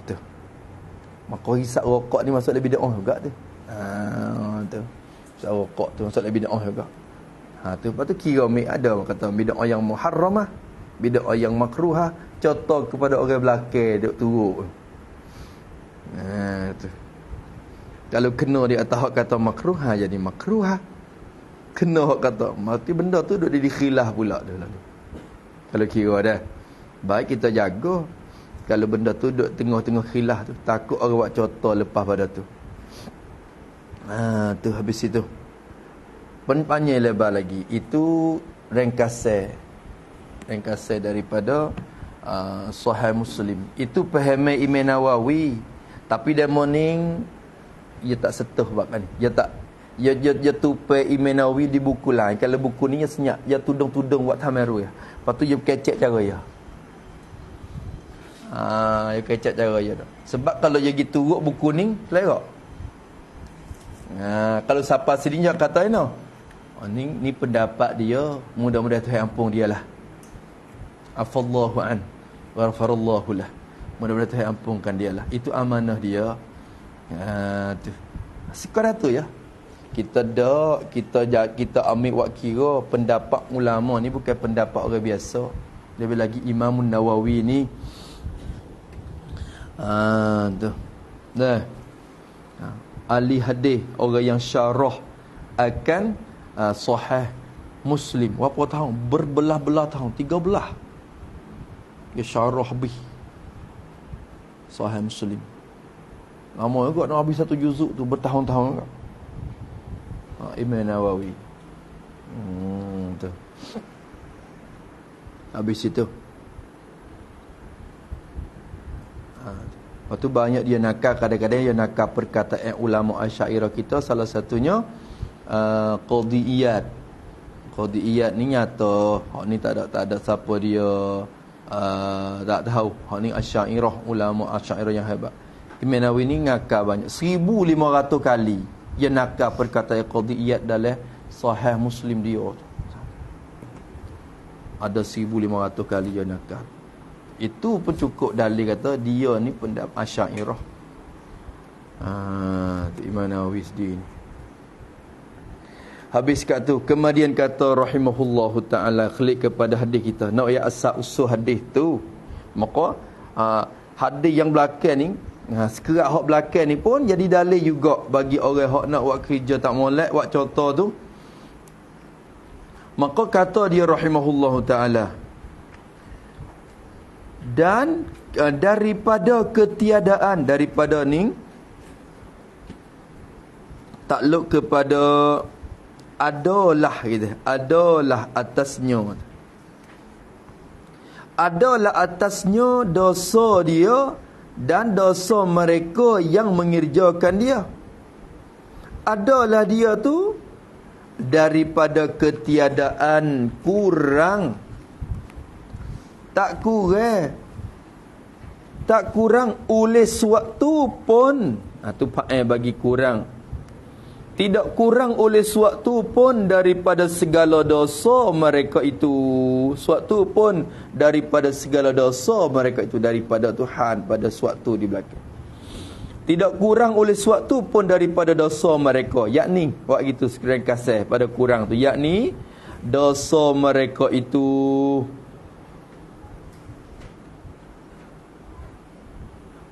Tu. Maka hisap rokok ni masuk dalam bid'ah juga tu. Tu. Hisap rokok tu masuk dalam bid'ah juga. Tu. Lepas tu kira ada orang kata bid'ah yang muharramah, bid'ah yang makruhah, contoh kepada orang belakang duk turuk. Tu. Kalau kena di atas hak kata makruhah, jadi makruhah. Kena hak kata. Mati benda tu duduk di khilaf pula dia lalu. Kalau kira dah. Baik kita jaga. Kalau benda tu duduk tengah-tengah khilaf tu, takut orang buat contoh lepas pada tu. Tu habis itu. Panjang lebar lagi. Itu ringkasan daripada Sahih Muslim. Itu pahamai Imam Nawawi. Tapi dia morning dia tak setuh bab ni. Dia tupai Imam Nawawi di buku lain. Kalau buku ni dia senyap, dia tudung-tudung buat tamaru ya. Lepas tu dia kecek cara dia. Dia kecek cara dia tu. Sebab kalau dia pergi turut buku ni, selerak. Kalau siapa sini dia kata ni pendapat dia, mudah-mudahan Tuhan ampun dia lah. Afallahu an wa ghafarallahu lah. Mudah-mudahan Tuhan ampunkan dia lah. Itu amanah dia. Tu. Sekarang tu ya. Kita ambil buat kira pendapat ulama ni bukan pendapat orang biasa. Lebih lagi Imam Nawawi ni. Tu. Dah. Ahli hadis, orang yang syarah akan Sahih Muslim. Berapa tahun? Berbelah-belah tahun, 13. Dia syarah habis Sahih Muslim. Lama juga nak habis satu juzuk tu, bertahun-tahun juga. Imam Nawawi. Tu. Habis itu. Lepas tu banyak dia nakal, kadang-kadang dia nakal perkataan ulama Asy'ariyah kita, salah satunya Qadiyat. Qadiyat ni nyata, hak ni tak ada siapa dia tak tahu. Hak ni Asy'ariyah, ulama Asy'ariyah yang hebat. Imam Nawawi ni ngakal banyak, 1500 kali dia nakal perkataan Qadiyat dalam Sahih Muslim dia. Ada 1500 kali dia nakal. Itu pun cukup dalil kata dia ni pendapat Asy'ariyah. Imam Nawawi sendiri. Habis kat tu, kemudian kata rahimahullahu taala, klik kepada hadis kita. Nak ya asal usul hadis tu. Maka hadis yang belakang ni, sekerat hak belakang ni pun jadi dalil juga bagi orang hak nak buat kerja tak molek, buat contoh tu. Maka kata dia rahimahullahu taala, dan daripada ketiadaan, daripada ni takluk kepada adalah gitu, adalah atasnya, adalah atasnya dosa dia dan dosa mereka yang mengerjakan dia. Adalah dia tu daripada ketiadaan, kurang, tak kurang oleh suatu pun. Tu bagi kurang, tidak kurang oleh suatu pun daripada segala dosa mereka itu. Suatu pun daripada segala dosa mereka itu, daripada Tuhan pada suatu di belakang. Tidak kurang oleh suatu pun daripada dosa mereka. Yakni, buat gitu sekiranya kasih pada kurang tu. Yakni, dosa mereka itu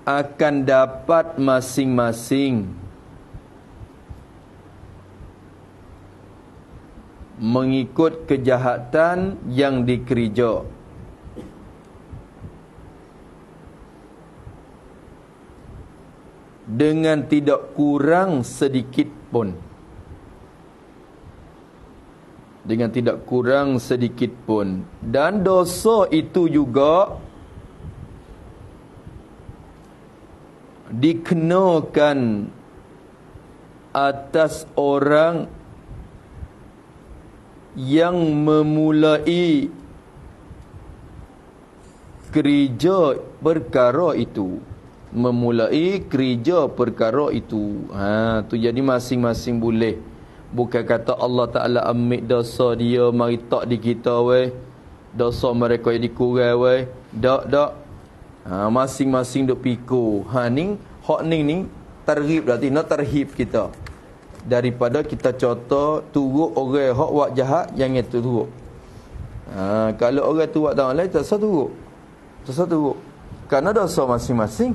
akan dapat masing-masing mengikut kejahatan yang dikerja, dengan tidak kurang sedikit pun. Dengan tidak kurang sedikit pun. Dan dosa itu juga dikenakan atas orang yang memulai kerja perkara itu. Memulai kerja perkara itu. Tu jadi masing-masing boleh. Bukan kata Allah Ta'ala ambil dosa dia, mari tak di kita weh, dosa mereka yang dikurang weh. Tak. Masing-masing duk pikul. Ni hak ni tarhib, berarti nak tarhib kita daripada kita contoh turut orang hak buat jahat, jangan turut. Kalau orang tu buat tak lain, tak sah turut. Kerana dosa masing-masing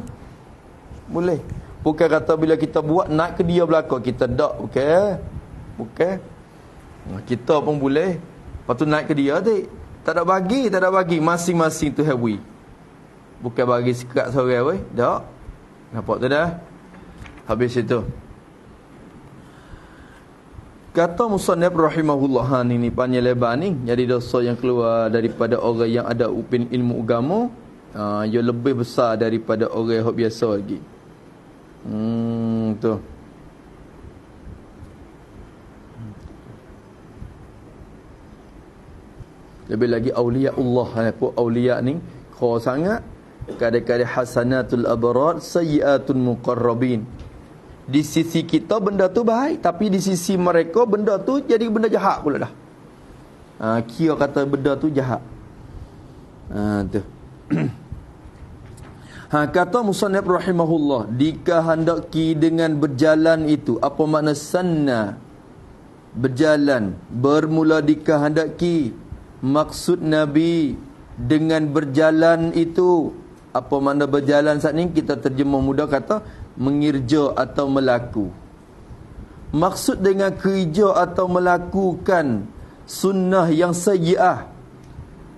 boleh. Bukan kata bila kita buat nak ke dia belakang, kita tak. Bukan. Kita pun boleh. Lepas tu naik ke dia tu. Tak ada bagi. Masing-masing tu hawi. Bukan bagi sekat seorang weh. Tak. Nampak tu dah. Habis itu. Kata musannif rahimahullah, ni panjang lebar ni. Jadi dosa yang keluar daripada orang yang ada upin ilmu agama, ia lebih besar daripada orang yang biasa lagi. Tu. Lebih lagi awliya Allah. Awliya ni kau sangat. Kadang-kadang hasanatul abrar sayyiatul muqarrabin. Di sisi kita benda tu baik, tapi di sisi mereka benda tu jadi benda jahat pula dah. Kira kata benda tu jahat. Tu. Kata musannif rahimahullah, dikehendaki dengan berjalan itu. Apa makna sanna? Berjalan, bermula dikehendaki. Maksud Nabi dengan berjalan itu, apa makna berjalan saat ni? Kita terjemah mudah kata mengirja atau melaku. Maksud dengan kerja atau melakukan sunnah yang sayyi'ah,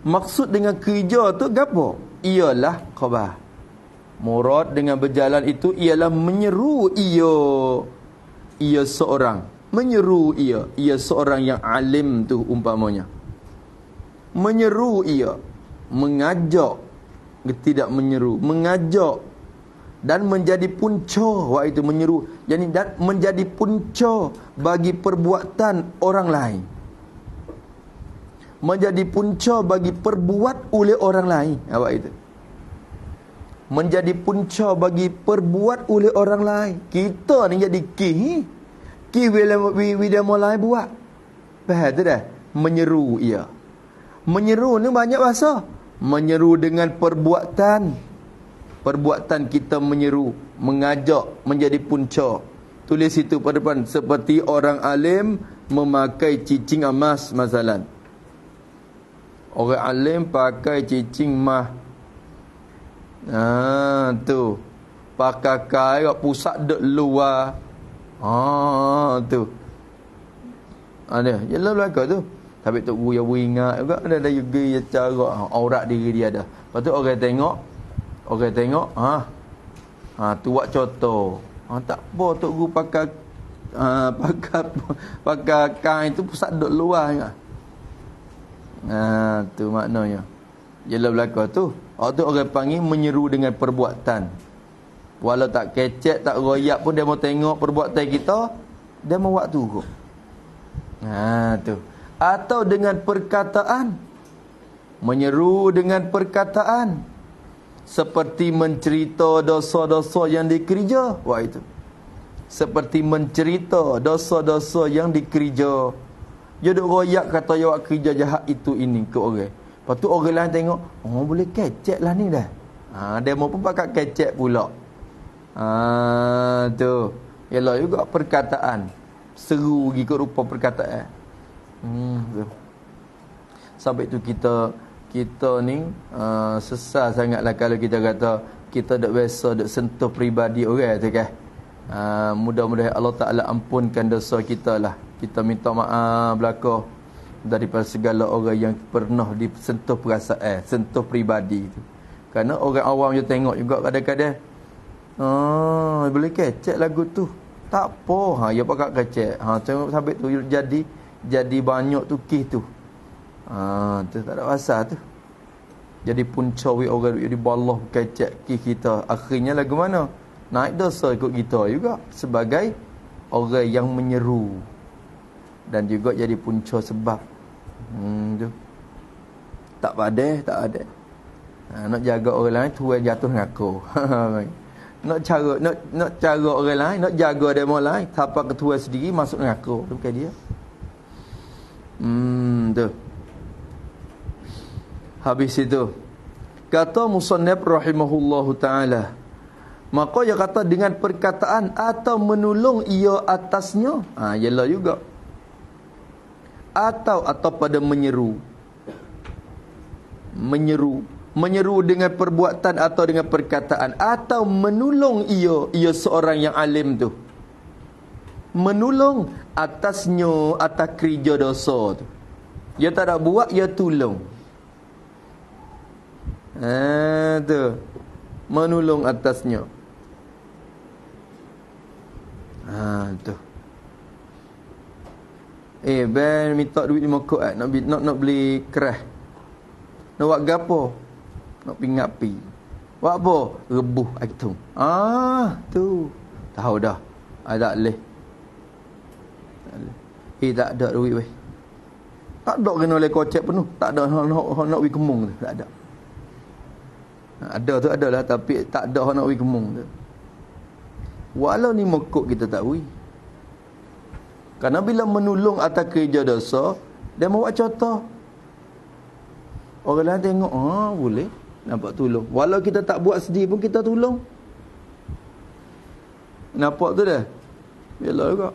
maksud dengan kerja tu gapo? Ialah khabar. Murad dengan berjalan itu ialah menyeru ia seorang, menyeru ia seorang yang alim tu umpamanya. Menyeru ia, mengajak, tidak menyeru, mengajak dan menjadi punca. Waktu itu menyeru, jadi dan menjadi punca bagi perbuatan orang lain, menjadi punca bagi perbuat oleh orang lain. Awak itu menjadi punca bagi perbuat oleh orang lain. Kita ni jadi ki bila mulai buat. Faham tu dah? Menyeru ia. Menyeru ni banyak bahasa. Menyeru dengan perbuatan kita menyeru, mengajak, menjadi punca. Tulis itu pada depan, seperti orang alim memakai cicing emas masalan. Orang alim pakai cicing emas. Tu. Pakai kain pusat dek luar. Tu. Ada, jelah belaka tu. Tapi tok guru yang ingat juga ada juga cara aurat diri dia ada. Lepas tu orang tengok, tu buat contoh. Tak apa tok guru pakai kain tu pusat duk luar ingat. Tu maknanya. Jelah belaka tu. Tu orang panggil menyeru dengan perbuatan. Walau tak kecek, tak royak pun dia mau tengok perbuatan kita, dia mau buat tu kok. Tu. Atau dengan perkataan. Menyeru dengan perkataan. Seperti mencerita dosa-dosa yang dikerja. Wah itu. Seperti mencerita dosa-dosa yang dikerja. Dia duk royak kata dia buat kerja jahat itu ini ke orang. Lepas tu orang lain tengok, boleh kecek lah ni dah. Dia mau pun pakai kecek pula. Tu. Yalah juga perkataan. Seru ikut rupa perkataan. Tu. Sampai tu kita ni sesal sangatlah kalau kita kata kita dak biasa dak sentuh peribadi orang tu kan. Mudah-mudahan Allah Taala ampunkan dosa kita lah. Kita minta maaf belaka daripada segala orang yang pernah disentuh perasaan, sentuh peribadi tu. Kerana orang awam je tengok juga kadang-kadang boleh kecek lagu tu. Tak apa, dia pakai kecek. Tengok sampai tu jadi banyak tu kes tu. Tu tak ada pasal tu. Jadi puncawi orang jadi balah kecek kes kita. Akhirnya lagu mana? Naik dosa ikut kita juga sebagai orang yang menyeru dan juga jadi punca sebab. Tu. Tak padai, tak ada. Nak jaga orang lain tuan jatuh ngaku. Nak cara orang lain, nak jaga demo lain, siapa ketua sendiri masuk ngaku. Tu bukan dia. Tu. Habis itu kata musannif rahimahullahu taala, maka dia kata dengan perkataan atau menolong ia atasnya. Ialah juga. Atau pada menyeru. Menyeru dengan perbuatan atau dengan perkataan atau menolong ia seorang yang alim tu. menolong atasnya atas kerja dosa tu. Dia tak ada buat, dia tolong. Tu. Menolong atasnya. Tu. Ben minta duit 5 kok nak beli keras. Nak buat gapo? Nak pergi ngapi. Buat apa? Rebuh aitu. Tu. Tahu dah. Tak leh. Tak ada duit weh. Tak ada kena oleh kocek penuh. Tak ada nak wi kemung tu. Tak ada. Ada tu adalah, tapi tak ada nak wi kemung tu. Walau ni mokok kita tak wi. Kerana bila menolong atas kerja dosa, dia mau buat contoh. Orang lain tengok, boleh nampak tolong. Walau kita tak buat sendiri pun kita tolong. Nampak tu dah. Bila juga.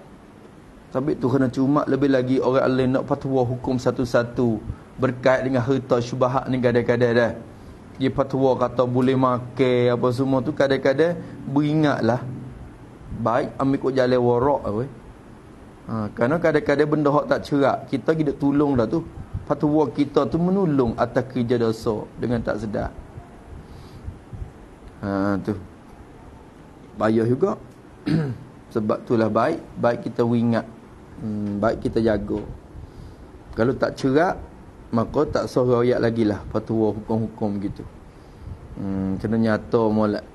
Tapi tu kena cuma lebih lagi orang lain nak fatwa hukum satu-satu berkait dengan harta syubhat ni kadang-kadang dah. Dia fatwa kata boleh makan apa semua tu, kadang-kadang beringatlah. Baik ambil kok jalan warak weh. Kerana kadang-kadang benda hak tak cerak, kita hidup tolong dah tu. Fatwa kita tu menolong atas kerja dosa dengan tak sedar. Tu. Payah juga. Sebab itulah baik kita ingat. Baik kita jaga. Kalau tak cerak, maka tak sah royak lagi lah fatwa hukum-hukum gitu. Kena nyata molek.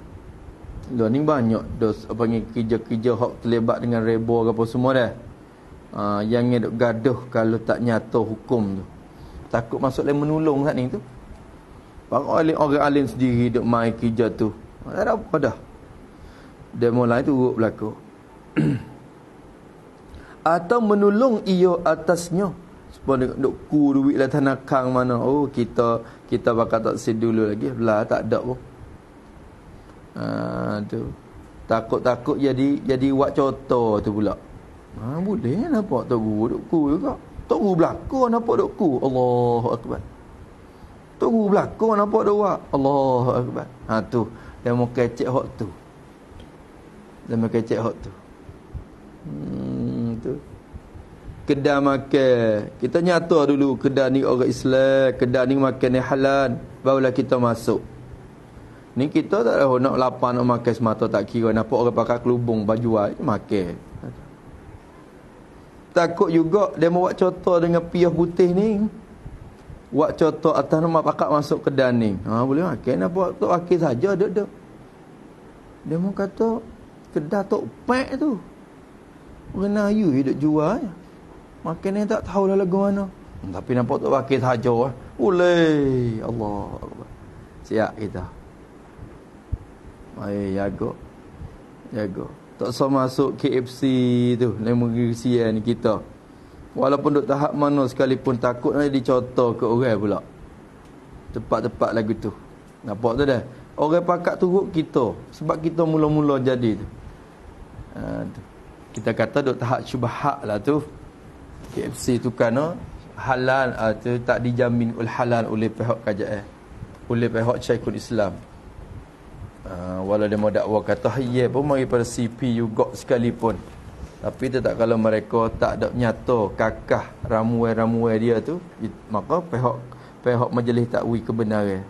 Dah ni banyak dos apa panggil kerja-kerja hak terlibat dengan reba apa semua dah. Yang ni duk gaduh kalau tak nyata hukum tu. Takut masuk lain menolong kat ni tu. Orang alim sendiri duk main kerja tu. Tak ada apa dah. Demo lain tu urut berlaku. Atau menolong ia atasnya. Supaya duk ku duit lah tanakang mana. Kita bakal tak sedih dulu lagi. Belah tak ada pun. Tu. Takut-takut jadi buat contoh tu pula. Boleh nampak tok guru duk ku juga. Tok guru belakang nampak duk ku. Allahu akbar. Tok guru belakang nampak duk buat. Allahu akbar. Tu. Dia mau kecek hak tu. Tu. Kedai makan. Kita nyata dulu kedai ni orang Islam, kedai ni makan ni halal, barulah kita masuk. Ni kita tak ada nak lapar nak makan semata tak kira. Nampak orang pakai kelubung baju makan. Takut juga dia mau buat contoh dengan piyah putih ni. Buat contoh atas nama pakat masuk kedai ni. Boleh makan. Nampak tok wakil saja duduk. Dia mau kata kedai tok pek tu. Orang Melayu hidup jual. Makan ni tak tahu lah lagu mana. Tapi nampak tok wakil saja. Boleh. Allah Akbar. Siap kita. Jaga. Tak usah masuk KFC tu, lemari kesian kita. Walaupun duk tahap mana sekalipun takut nak dicontoh ke orang pula. Tepat-tepat lagu tu. Nampak tu dah. Orang pakat turut kita sebab kita mula-mula jadi tu. Kita kata duk tahap syubhat lah tu. KFC tu kan halal tu tak dijamin halal oleh pihak kerajaan. Oleh pihak Syekhul Islam. Walau dia mau dakwa kata pun mari pada CP juga sekalipun. Tapi tetap kalau mereka tak ada nyata kakah ramuan-ramuan dia tu, maka pihak majlis takwi kebenaran.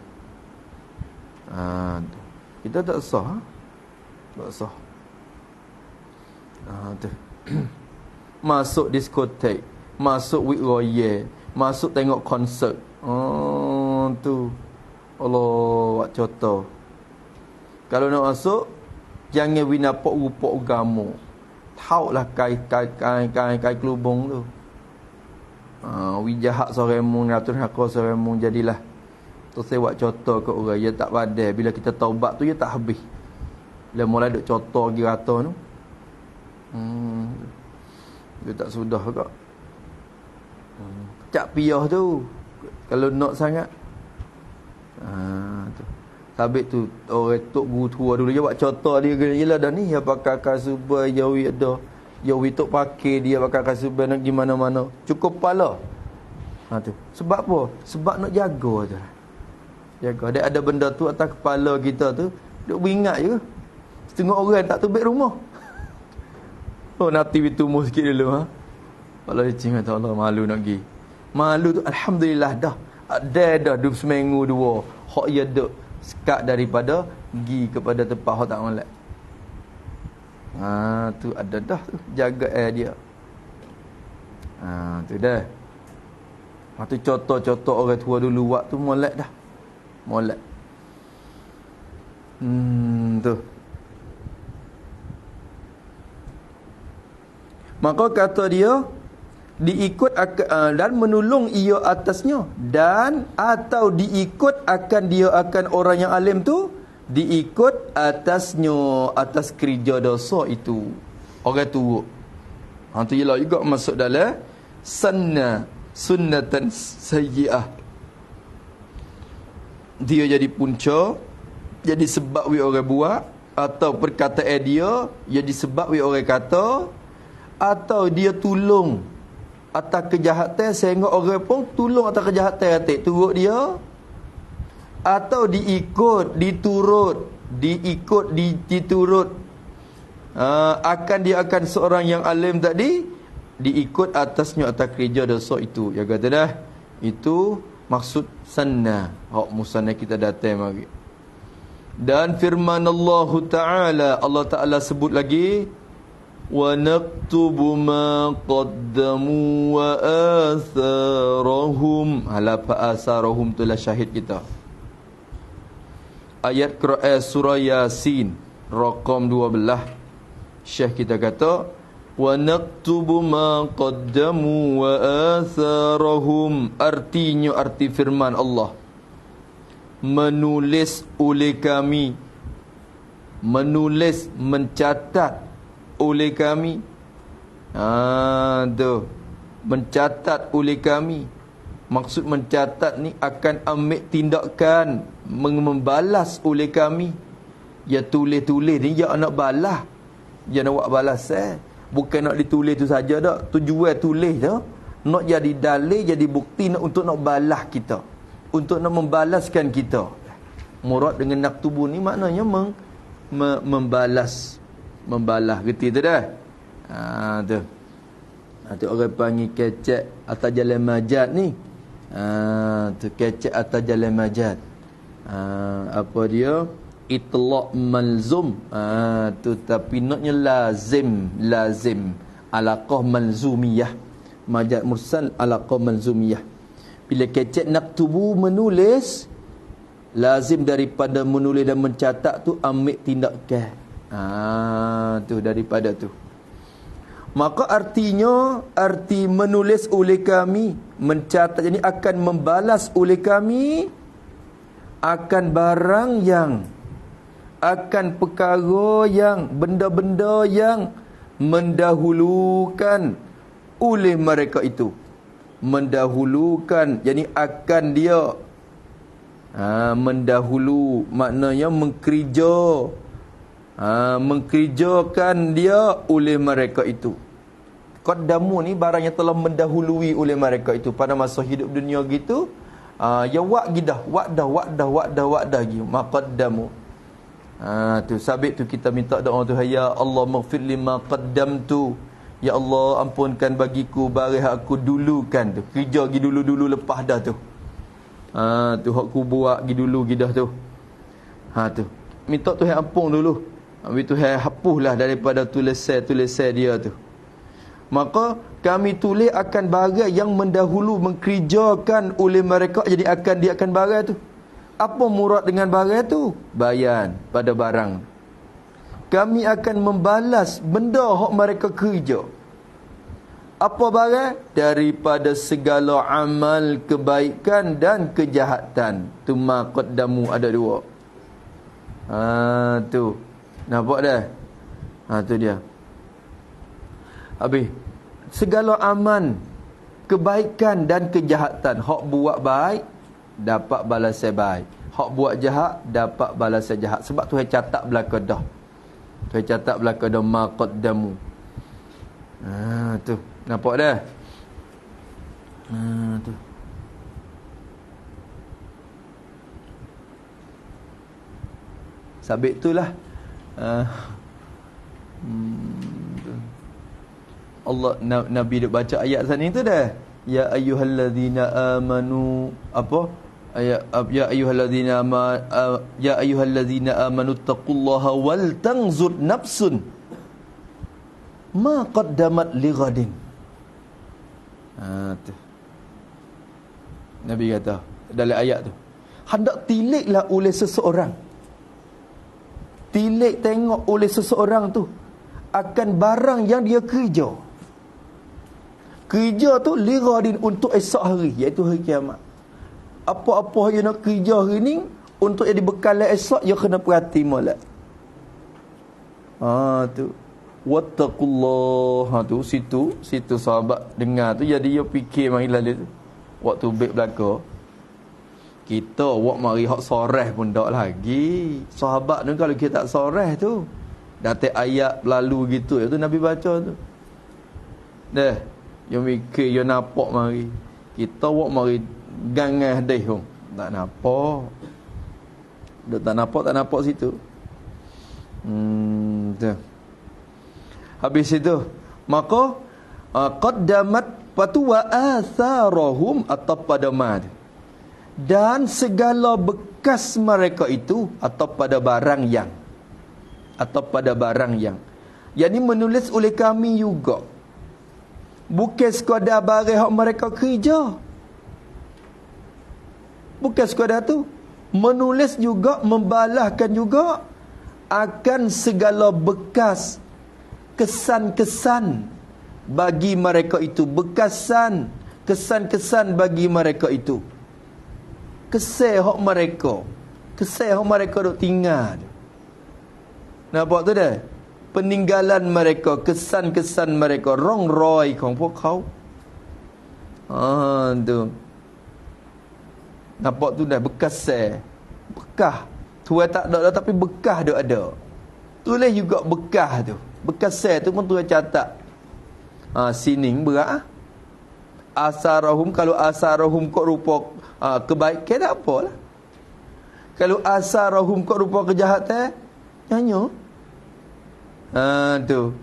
Kita tak sah. Tak sah. Tu. Masuk diskotek, masuk week royal, masuk tengok konsert. Tu. Allah buat contoh. Kalau nak masuk, jangan winapok rupok agama. Taulah kai kelubung tu. Wijahak soremung, ratus hakor soremung jadilah. Tu saya buat contoh ke orang. Dia tak badai. Bila kita taubat tu, dia tak habis. Bila mula duk contoh lagi rata tu. Dia tak sudah ke. Cak piyah tu. Kalau nak sangat. Tu. Sabit tu orang tok guru tua dulu dia buat contoh dia ialah dah ni dia pakai kasubah jawi ada. Jawi tok pakai dia pakai kasubah nak gi mana-mana. Cukup kepala. Tu. Sebab apa? Sebab nak jaga je. Jaga. Ada benda tu atas kepala kita tu duk beringat je. Setengah orang tak tubik rumah. Oh, nanti bertumbuh sikit dulu, ha. Kalau licin kata Allah, malu nak pergi. Malu tu alhamdulillah dah. Dah seminggu dua. Hak ia duk sekat daripada pergi kepada tempat hak tak molek. Tu ada dah tu jaga dia. Tu dah. Tu contoh-contoh orang tua dulu waktu molek dah. Molek. Tu. Maka kata dia diikut dan menolong ia atasnya, dan atau diikut akan dia akan orang yang alim tu, diikut atasnya, atas kerja dosa itu orang tu. Tu ialah juga masuk dalam sunnatan sayyi'ah. Dia jadi punca, jadi sebab orang buat, atau perkataan dia jadi sebab orang kata, atau dia tolong atas kejahatan sehingga orang pun tolong atas kejahatan turut dia, atau diikut diturut akan dia akan seorang yang alim tadi, diikut atasnya atas kerja dosa itu. Ya kata dah, itu maksud sunnah hak musanna kita datang mari. Dan firman Allah Ta'ala sebut lagi, wa naktubu ma qaddamu wa atharahum. Halapa asarahum itulah syahid kita. Ayat Quran surah Yasin raqam 12. Syekh kita kata, wa naktubu ma qaddamu wa atharahum. Artinya, arti firman Allah, menulis oleh kami, menulis, mencatat oleh kami. Mencatat oleh kami. Maksud mencatat ni akan ambil tindakan membalas oleh kami. Ya tulis-tulis ni ya nak balas, ya nak buat balas. Bukan nak ditulis tu saja dak. Tujuan tulis tu nak jadi dalil, jadi bukti untuk nak balas kita, untuk nak membalaskan kita. Murad dengan naktubu ni maknanya membalas. Gerti tu dah. Tu orang panggil kecek atas jalan majad ni. Tu kecek atas jalan majad. Apa dia? Itlaq malzum. Tu tapi naknya lazim. Alaqah malzumiyah. Majad mursal alaqah malzumiyah. Bila kecek naktubu menulis, lazim daripada menulis dan mencatat tu ambil tindakan. Tu daripada tu. Maka artinya, arti menulis oleh kami, mencatat, jadi akan membalas oleh kami akan barang yang, akan perkara yang, benda-benda yang mendahulukan oleh mereka itu. Mendahulukan, jadi akan dia mendahulu, maknanya mengkerjakan dia oleh mereka itu. Qaddamu ni barang yang telah mendahului oleh mereka itu pada masa hidup dunia gitu. Ya waqdah gitu, maqaddamu. Tu sabit tu kita minta doa tu, ya Allah maghfir lima qaddamtu. Ya Allah ampunkan bagiku barang aku dulukan tu. Kerja gi dulu lepas dah tu. Tu hak ku buat gi dulu gi dah tu. Tu minta Tuhan ampun dulu. Habis Tuhan hapuslah daripada tulisan dia tu. Maka kami tulis akan barang yang mendahulu mengkerjakan oleh mereka, jadi dia akan barang tu. Apa murad dengan barang tu? Bayan pada barang. Kami akan membalas benda hak mereka kerja. Apa barang? Daripada segala amal kebaikan dan kejahatan. Tu ma qaddamu, ada dua. Tu nampak dah? Tu dia. Habis segala aman, kebaikan dan kejahatan. Hak buat baik dapat balasan baik, hak buat jahat dapat balasan jahat. Sebab Tuhan catat belaka dah. Tuhan catat belaka dah ma qaddamu. Tu nampak dah? Tu sabit itulah. Allah Nabi duk baca ayat sana tu dah. Ya ayyuhallazina amanu apa? Ya ayyuhallazina amanu taqullaha wal tanzur nafsun ma qaddamat lighadin. Tu. Nabi kata dalam ayat tu, hendak tiliklah oleh seseorang. Tilik tengok oleh seseorang tu akan barang yang dia kerja. Kerja tu lighadin untuk esok hari, iaitu hari kiamat. Apa-apa yang nak kerja hari ni untuk jadi bekal esok, dia kena perhati molek. Tu. Wattaqullah. Tu situ sahabat dengar tu, jadi dia fikir mari lalu tu. Waktu baik belaka, kita wak mari hak soreh pun tak lagi. Sahabat tu kalau kita tak soreh tu, datuk ayat lalu gitu, itu Nabi baca tu. Dah, dia mikir, dia nampak mari. Kita wak mari gangah deh hong. Tak nampak. Dia tak nampak situ. Tu. Habis itu, maka qaddamat patu wa atharahum atau pada mad, dan segala bekas mereka itu atau pada barang yang yakni menulis oleh kami juga, bukan sekadar barang hak mereka kerja, bukan sekadar tu, menulis juga, membalahkan juga akan segala bekas kesan-kesan bagi mereka itu, kesan-kesan bagi mereka itu, kesal hak mereka duk tinggal. Nampak tu dah, peninggalan mereka, kesan-kesan mereka, rong roiของพวกเขา tu nampak tu dah, bekas tuai tak ada tapi bekas dia ada. Tulis juga bekas tu, bekas tu pun tuai catat. Sining berat. Asarahum, kalau asarahum kok rupa kebaikan tak apalah. Kalau asarahum kok rupa kejahatan, nyanyo. Tu.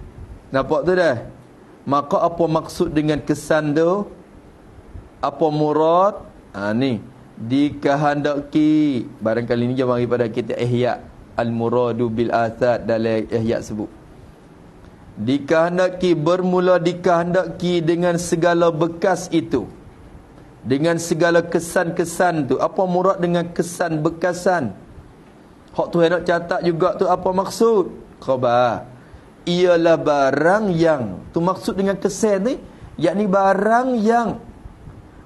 Nampak tu dah. Maka apa maksud dengan kesan tu? Apa murad? Ni dikehendaki. Barangkali ni jom mari pada kitab Ihya al-Muradu bil Athar, dalam Ihya sebut. Bermula dikehendaki dengan segala bekas itu, dengan segala kesan-kesan tu. Apa murad dengan kesan bekasan? Hak tu nak catat juga tu, apa maksud? Khabar ialah barang yang tu maksud dengan kesan ni, yakni barang yang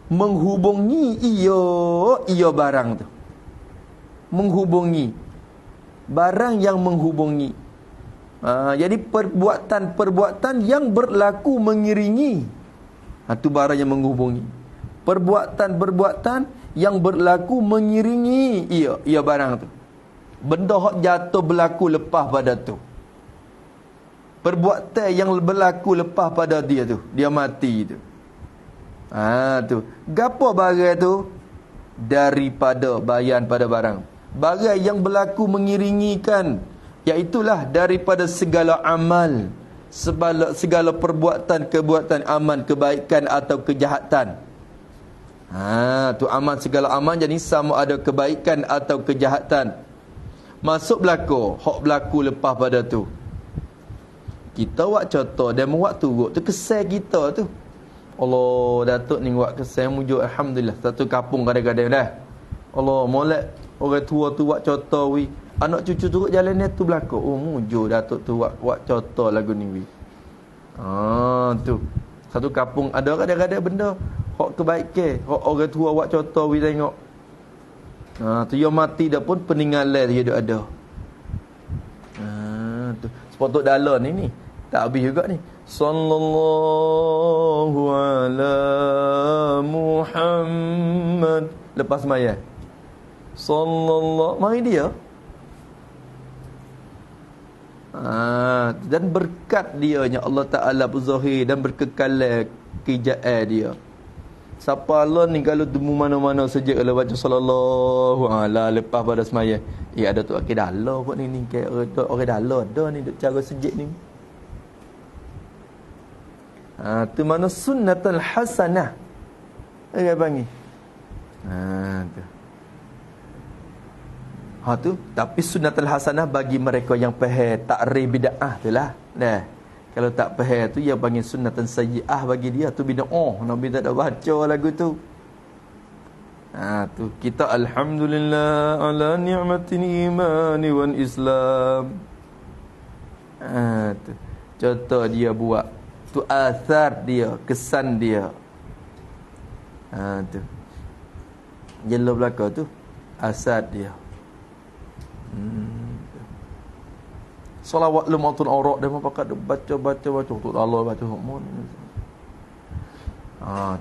menghubungi ia barang tu, menghubungi barang yang menghubungi. Jadi perbuatan yang berlaku mengiringi, tu barang yang menghubungi. Perbuatan yang berlaku mengiringi ia barang tu, benda hak jatuh berlaku lepas pada tu, perbuatan yang berlaku lepas pada dia tu, dia mati tu. Tu gapo barang tu? Daripada bayan pada barang yang berlaku mengiringikan, iaitulah daripada segala amal, segala perbuatan amal, kebaikan atau kejahatan. Tu amal, segala amal, jadi sama ada kebaikan atau kejahatan. Masuk berlaku, hak berlaku lepas pada tu. Kita buat contoh, dan buat turut tu kesal kita tu. Allah, Datuk ni buat kesal mujur, alhamdulillah. Satu kampung kadang-kadang dah. Allah, molek orang tua tu buat contoh wi. Anak cucu turut jalan ni tu berlaku. Oh, mujur Datuk tu buat contoh lagu ni wi. Tu. Satu kampung ada kadang-kadang benda hak kebaikan, hak orang tua buat contoh wi tengok. Tu yang mati dah pun peninggalan dia ada. Tu. Sepatut dalam ni tak habis juga ni. Sallallahu ala Muhammad. Lepas maya. Sallallahu, mari dia. Dan berkat dianya Allah Ta'ala berzahir dan berkekalan kejayaan dia. Siapa Allah ni kalau temu mana-mana saja kalau baca sallallahu ala lepas pada semaya. Ada tu akid Allah kot ni orang dalam ada ni cara sejik ni. Tu mana sunnatul hasanah. Dia panggil. Tu. Tu, tapi sunnatul hasanah bagi mereka yang faham takrif bid'ah itulah. Nah, kalau tak faham tu yang panggil sunnatan sayyi'ah bagi dia tu bid'ah. Nabi tak ada baca lagu tu. Tu kita alhamdulillah ala ni'matin imani wan islam. Tu contoh dia buat tu, athar dia, kesan dia. Tu jelo belaka tu asad dia. Salawat lumatul aurat dia pakat baca tu Allah baca mun.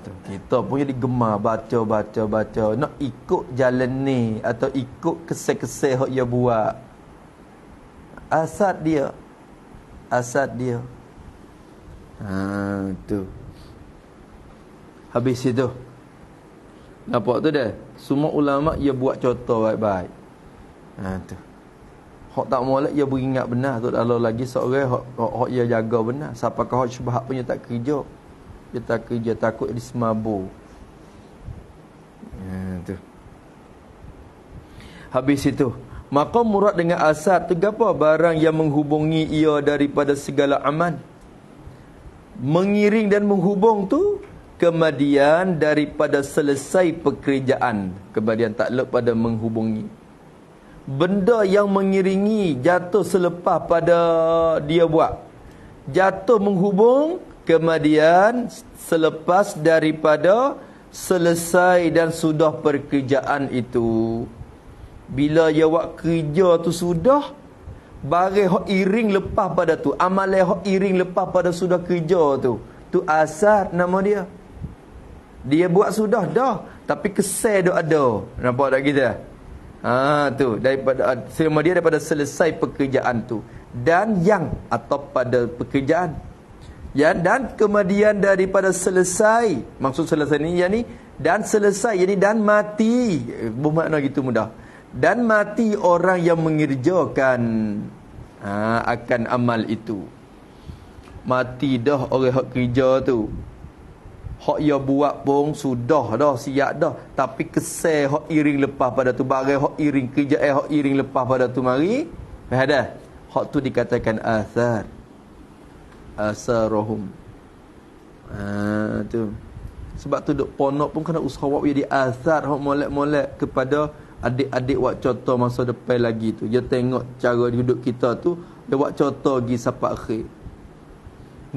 Tu kita punya digemar baca nak ikut jalan ni atau ikut keseh-keseh hak dia buat. Asad dia. Tu habis itu nampak tu dah, semua ulama ia buat contoh baik-baik. Tu hak tak molek ia beringat benar tu Allah lagi seorang hak ia jaga benar. Siapakah hak syubhat punya tak kerja, dia tak kerja takut dia semabur. Tu habis itu maka murad dengan asad tu gapo? Barang yang menghubungi ia daripada segala aman. Mengiring dan menghubung tu kemudian daripada selesai pekerjaan. Kemudian takluk pada menghubungi. Benda yang mengiringi jatuh selepas pada dia buat. Jatuh menghubung kemudian selepas daripada selesai dan sudah pekerjaan itu. Bila dia buat kerja tu sudah, barang hak iring lepas pada tu, amalan hak iring lepas pada sudah kerja tu asar nama dia. Dia buat sudah dah, tapi kesal dak ada. Nampak tak kita? Tu daripada selama dia daripada selesai pekerjaan tu dan yang atau pada pekerjaan. Dan kemudian daripada selesai, maksud selesai ni yani dan selesai yani dan mati. Bermakna gitu mudah. Dan mati orang yang mengerjakan akan amal itu. Mati dah orang hak kerja tu. Hak ia buat pun sudah dah, siap dah, tapi kesal hak iring lepas pada tu, barang hak iring kerja hak iring lepas pada tu mari dah. Hak tu dikatakan athar. Asarahum. Tu. Sebab tu duk ponok pun kena usaha buat jadi athar hak molek-molek kepada adik-adik buat contoh masa depan lagi tu. Dia tengok cara hidup kita tu, dia buat contoh pergi sampai akhir.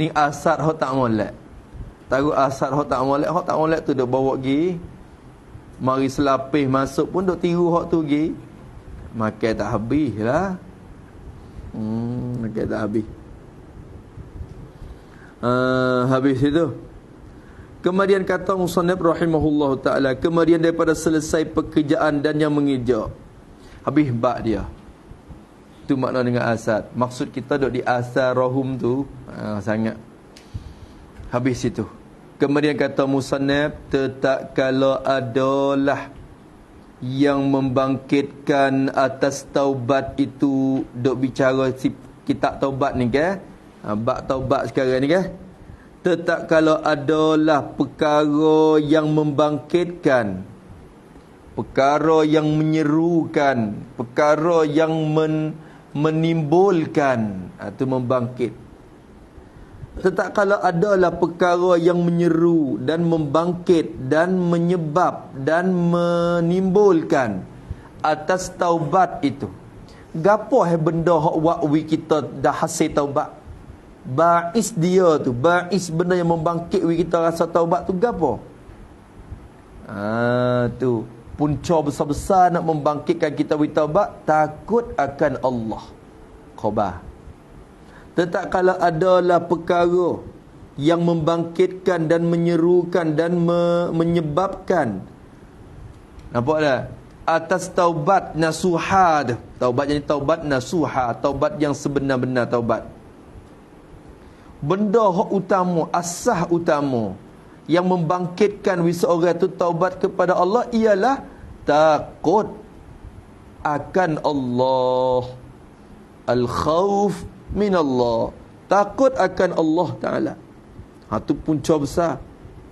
Ni asar hak tak molek. Taruh asar hak tak molek tu dia bawa pergi. Mari selapis masuk pun duk tiru hak tu pergi. Makan tak habis lah. Makan tak habis. Habis itu. Kemudian kata musannif rahimahullahu taala, kemudian daripada selesai pekerjaan dan yang mengeja. Habis bab dia. Tu makna dengan asad. Maksud kita duk di asarahum tu sangat. Habis itu. Kemudian kata musannif, tetap kalau adalah yang membangkitkan atas taubat itu, duk bicara kitab taubat ni ke? Bab taubat sekarang ni ke? Tetap kalau adalah perkara yang membangkitkan, perkara yang menyerukan, perkara yang menimbulkan, itu membangkit. Tetap kalau adalah perkara yang menyeru dan membangkit dan menyebab dan menimbulkan atas taubat itu. Gapo benda hak wakwi kita dah hasil taubat? Ba'is dia tu, ba'is benda yang membangkit kita rasa taubat tu gapo? Tu punca besar-besar nak membangkitkan kita taubat, takut akan Allah. Khabar. Tetap kalau adalah perkara yang membangkitkan dan menyerukan dan menyebabkan, nampak tak? Atas taubat nasuha. Taubat jadi taubat nasuha, taubat yang sebenar-benar taubat. Benda hak utama, asas utama yang membangkitkan seorang itu taubat kepada Allah ialah takut akan Allah. Al-khawf min Allah, takut akan Allah Ta'ala. Tu punca besar.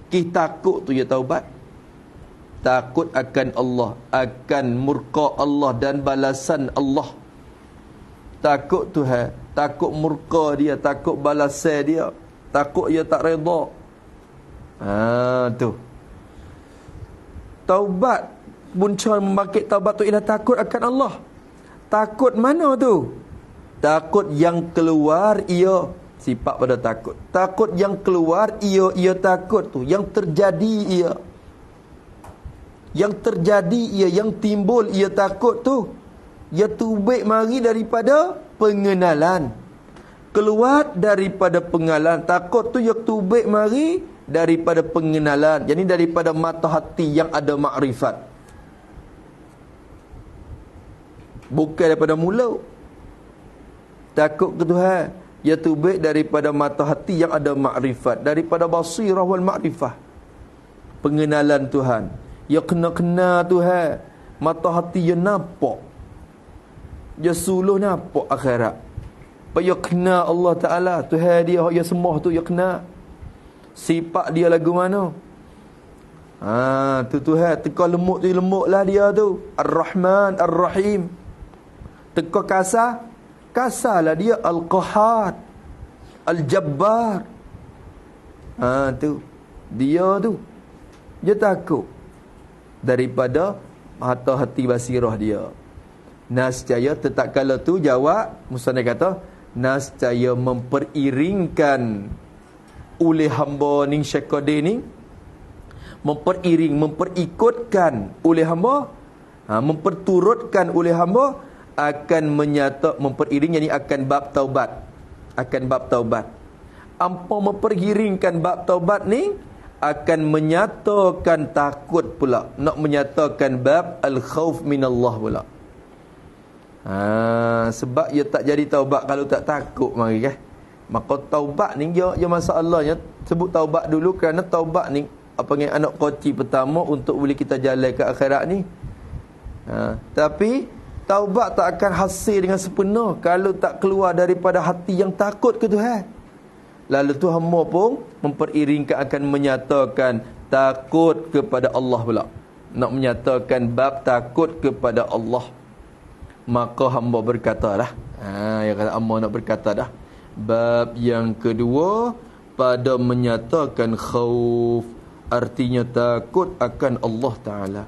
Kita takut tu ya taubat. Takut akan Allah, akan murka Allah dan balasan Allah. Takut Tuhan, takut murka dia, takut balasan dia, takut ia tak redha. Tu. Taubat, punca membangkit taubat tu ialah takut akan Allah. Takut mana tu? Takut yang keluar ia sifat pada takut. Takut yang keluar ia takut tu, yang terjadi ia. Yang terjadi ia, yang timbul ia takut tu. Ia tubik mari daripada pengenalan. Keluar daripada pengenalan. Takut tu ia tubik mari daripada pengenalan. Jadi daripada mata hati yang ada makrifat. Bukan daripada mulut. Takut ke Tuhan, ia tubik daripada mata hati yang ada makrifat, daripada basirah wal makrifah, pengenalan Tuhan. Ia kena Tuhan, mata hati ia nampak, ia suluh nampak akhirat. Ia kena Allah Ta'ala, Tuhan dia ia sembah tu, ia kena sifat dia lagu mana. Tu Tuhan teka lemuk tu lemuklah dia tu, Ar-Rahman Ar-Rahim. Teka kasarlah dia, Al-Qahar, Al-Jabbar. Tu dia tu. Dia takut daripada mata hati basirah dia. Nascaya tetap kala tu jawab musannaf kata, nascaya memperiringkan oleh hamba ning syakade ni, memperikutkan oleh hamba, memperturutkan oleh hamba, akan menyata memperiring, yani akan bab taubat, akan bab taubat. Ampa mempergiringkan bab taubat ni akan menyatakan takut pula, nak menyatakan bab al-khauf minallah pula. Sebab ia tak jadi taubat kalau tak takut mari kan. Maka taubat ni dia masalahnya sebut taubat dulu kerana taubat ni apa ni anak kunci pertama untuk boleh kita jalan ke akhirat ni. Tapi taubat tak akan hasil dengan sepenuh kalau tak keluar daripada hati yang takut ke Tuhan. Lalu tu hamba pun memperiringkan, akan menyatakan takut kepada Allah pula. Nak menyatakan bab takut kepada Allah. Maka hamba berkata dah. Yang kata hamba nak berkata dah. Bab yang kedua pada menyatakan khauf, artinya takut akan Allah Ta'ala.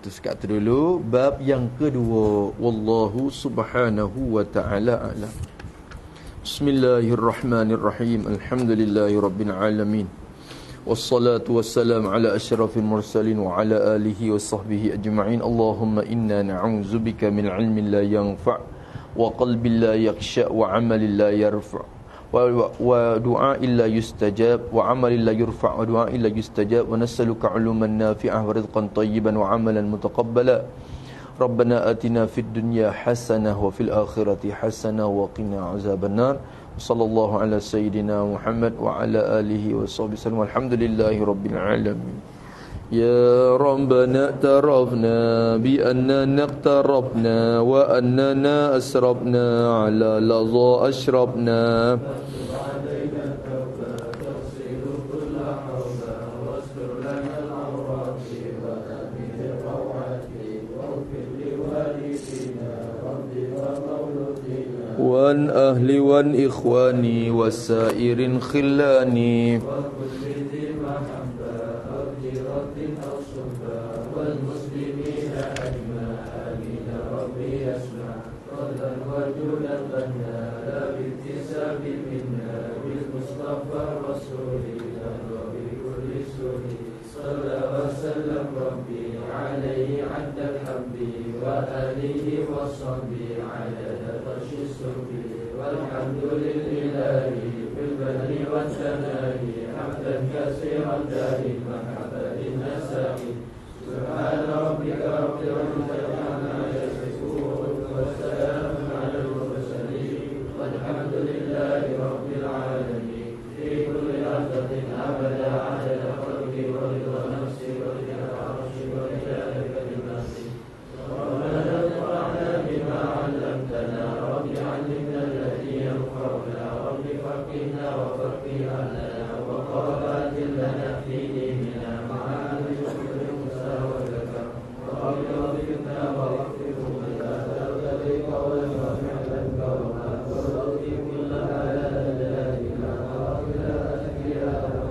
Terus kat dulu bab yang kedua, wallahu subhanahu wa ta'ala a'lam. Bismillahirrahmanirrahim. Alhamdulillahirabbil alamin. Wassalatu wassalamu ala asyrafil mursalin wa ala alihi wa sahbihi ajma'in. Allahumma inna na'udzubika min ilmin la yanfa' wa qalbin la yakhsha' wa 'amalin la yarfa' wa du'a'in la yustajab wa 'amalin la yurfa' wa du'a'in la yustajab wa nas'aluka 'uluman nafi'ah wa rizqan tayyiban wa 'amalan mutaqabbala. Rabbana atina fid dunya hasanah wa fil akhirati hasanah wa qina 'adzabannar. Sallallahu ala sayyidina Muhammad wa ala alihi wa sahbihi wasallam. Alhamdulillahi rabbil alamin. Ya Rabbana tarafna bi annana iqtarabna wa annana asrabna ala ladha ashrabna. Wan ahli wan ikhwani wasairin khillani قبله رب فقهنا وفقه أهلنا وقربات لنا في ديننا مع أهل شكر موسى وزكى رب وفقنا واغفر لنا تقتضي قولا وفعلا كرما وارضي كل حلال جلالنا وغفر أشقياء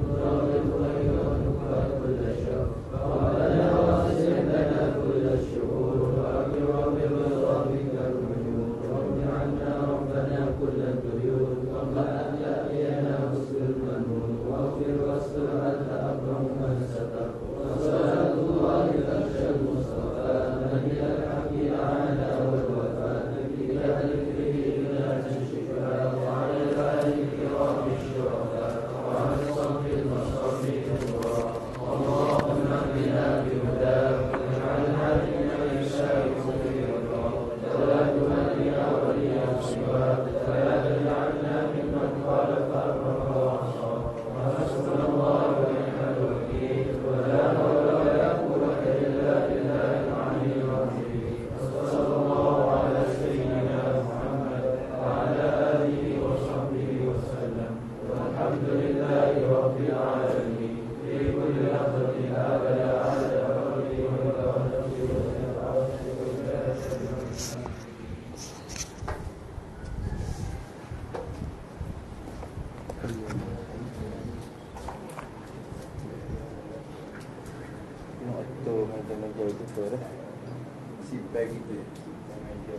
نضرب الخير ونكفى كل شر ربنا واصل لنا كل الشرور وأكرم بالرضا بك الرجوع رب عنا ربنا كل الديون ربنا تأتينا حسن المنون واغفر واستر أنت أكرم من ستر وصلاة الله تخشى المصطفى من إلى الحق أعانى والوفاء بك ذكره إلى الشفاء وعلى الآل الكرام الشرفاء وعلى الصف المصطفى نورا اللهم اهدنا بهداك واجعلنا ممن يشارك في رضاك ولا تهدنا وليا سواك ولا تجعلنا ممن خالف امرك وعصاك وحسبنا الله ونعم الوكيل ولا حول ولا قوة إلا بالله العلي العظيم وصلى الله على سيدنا محمد وعلى آله وصحبه وسلم والحمد لله رب العالمين في كل لحظة أبدا على قدره وقدرته Motor macam-macam itu tu dah. Si bag itu. Meja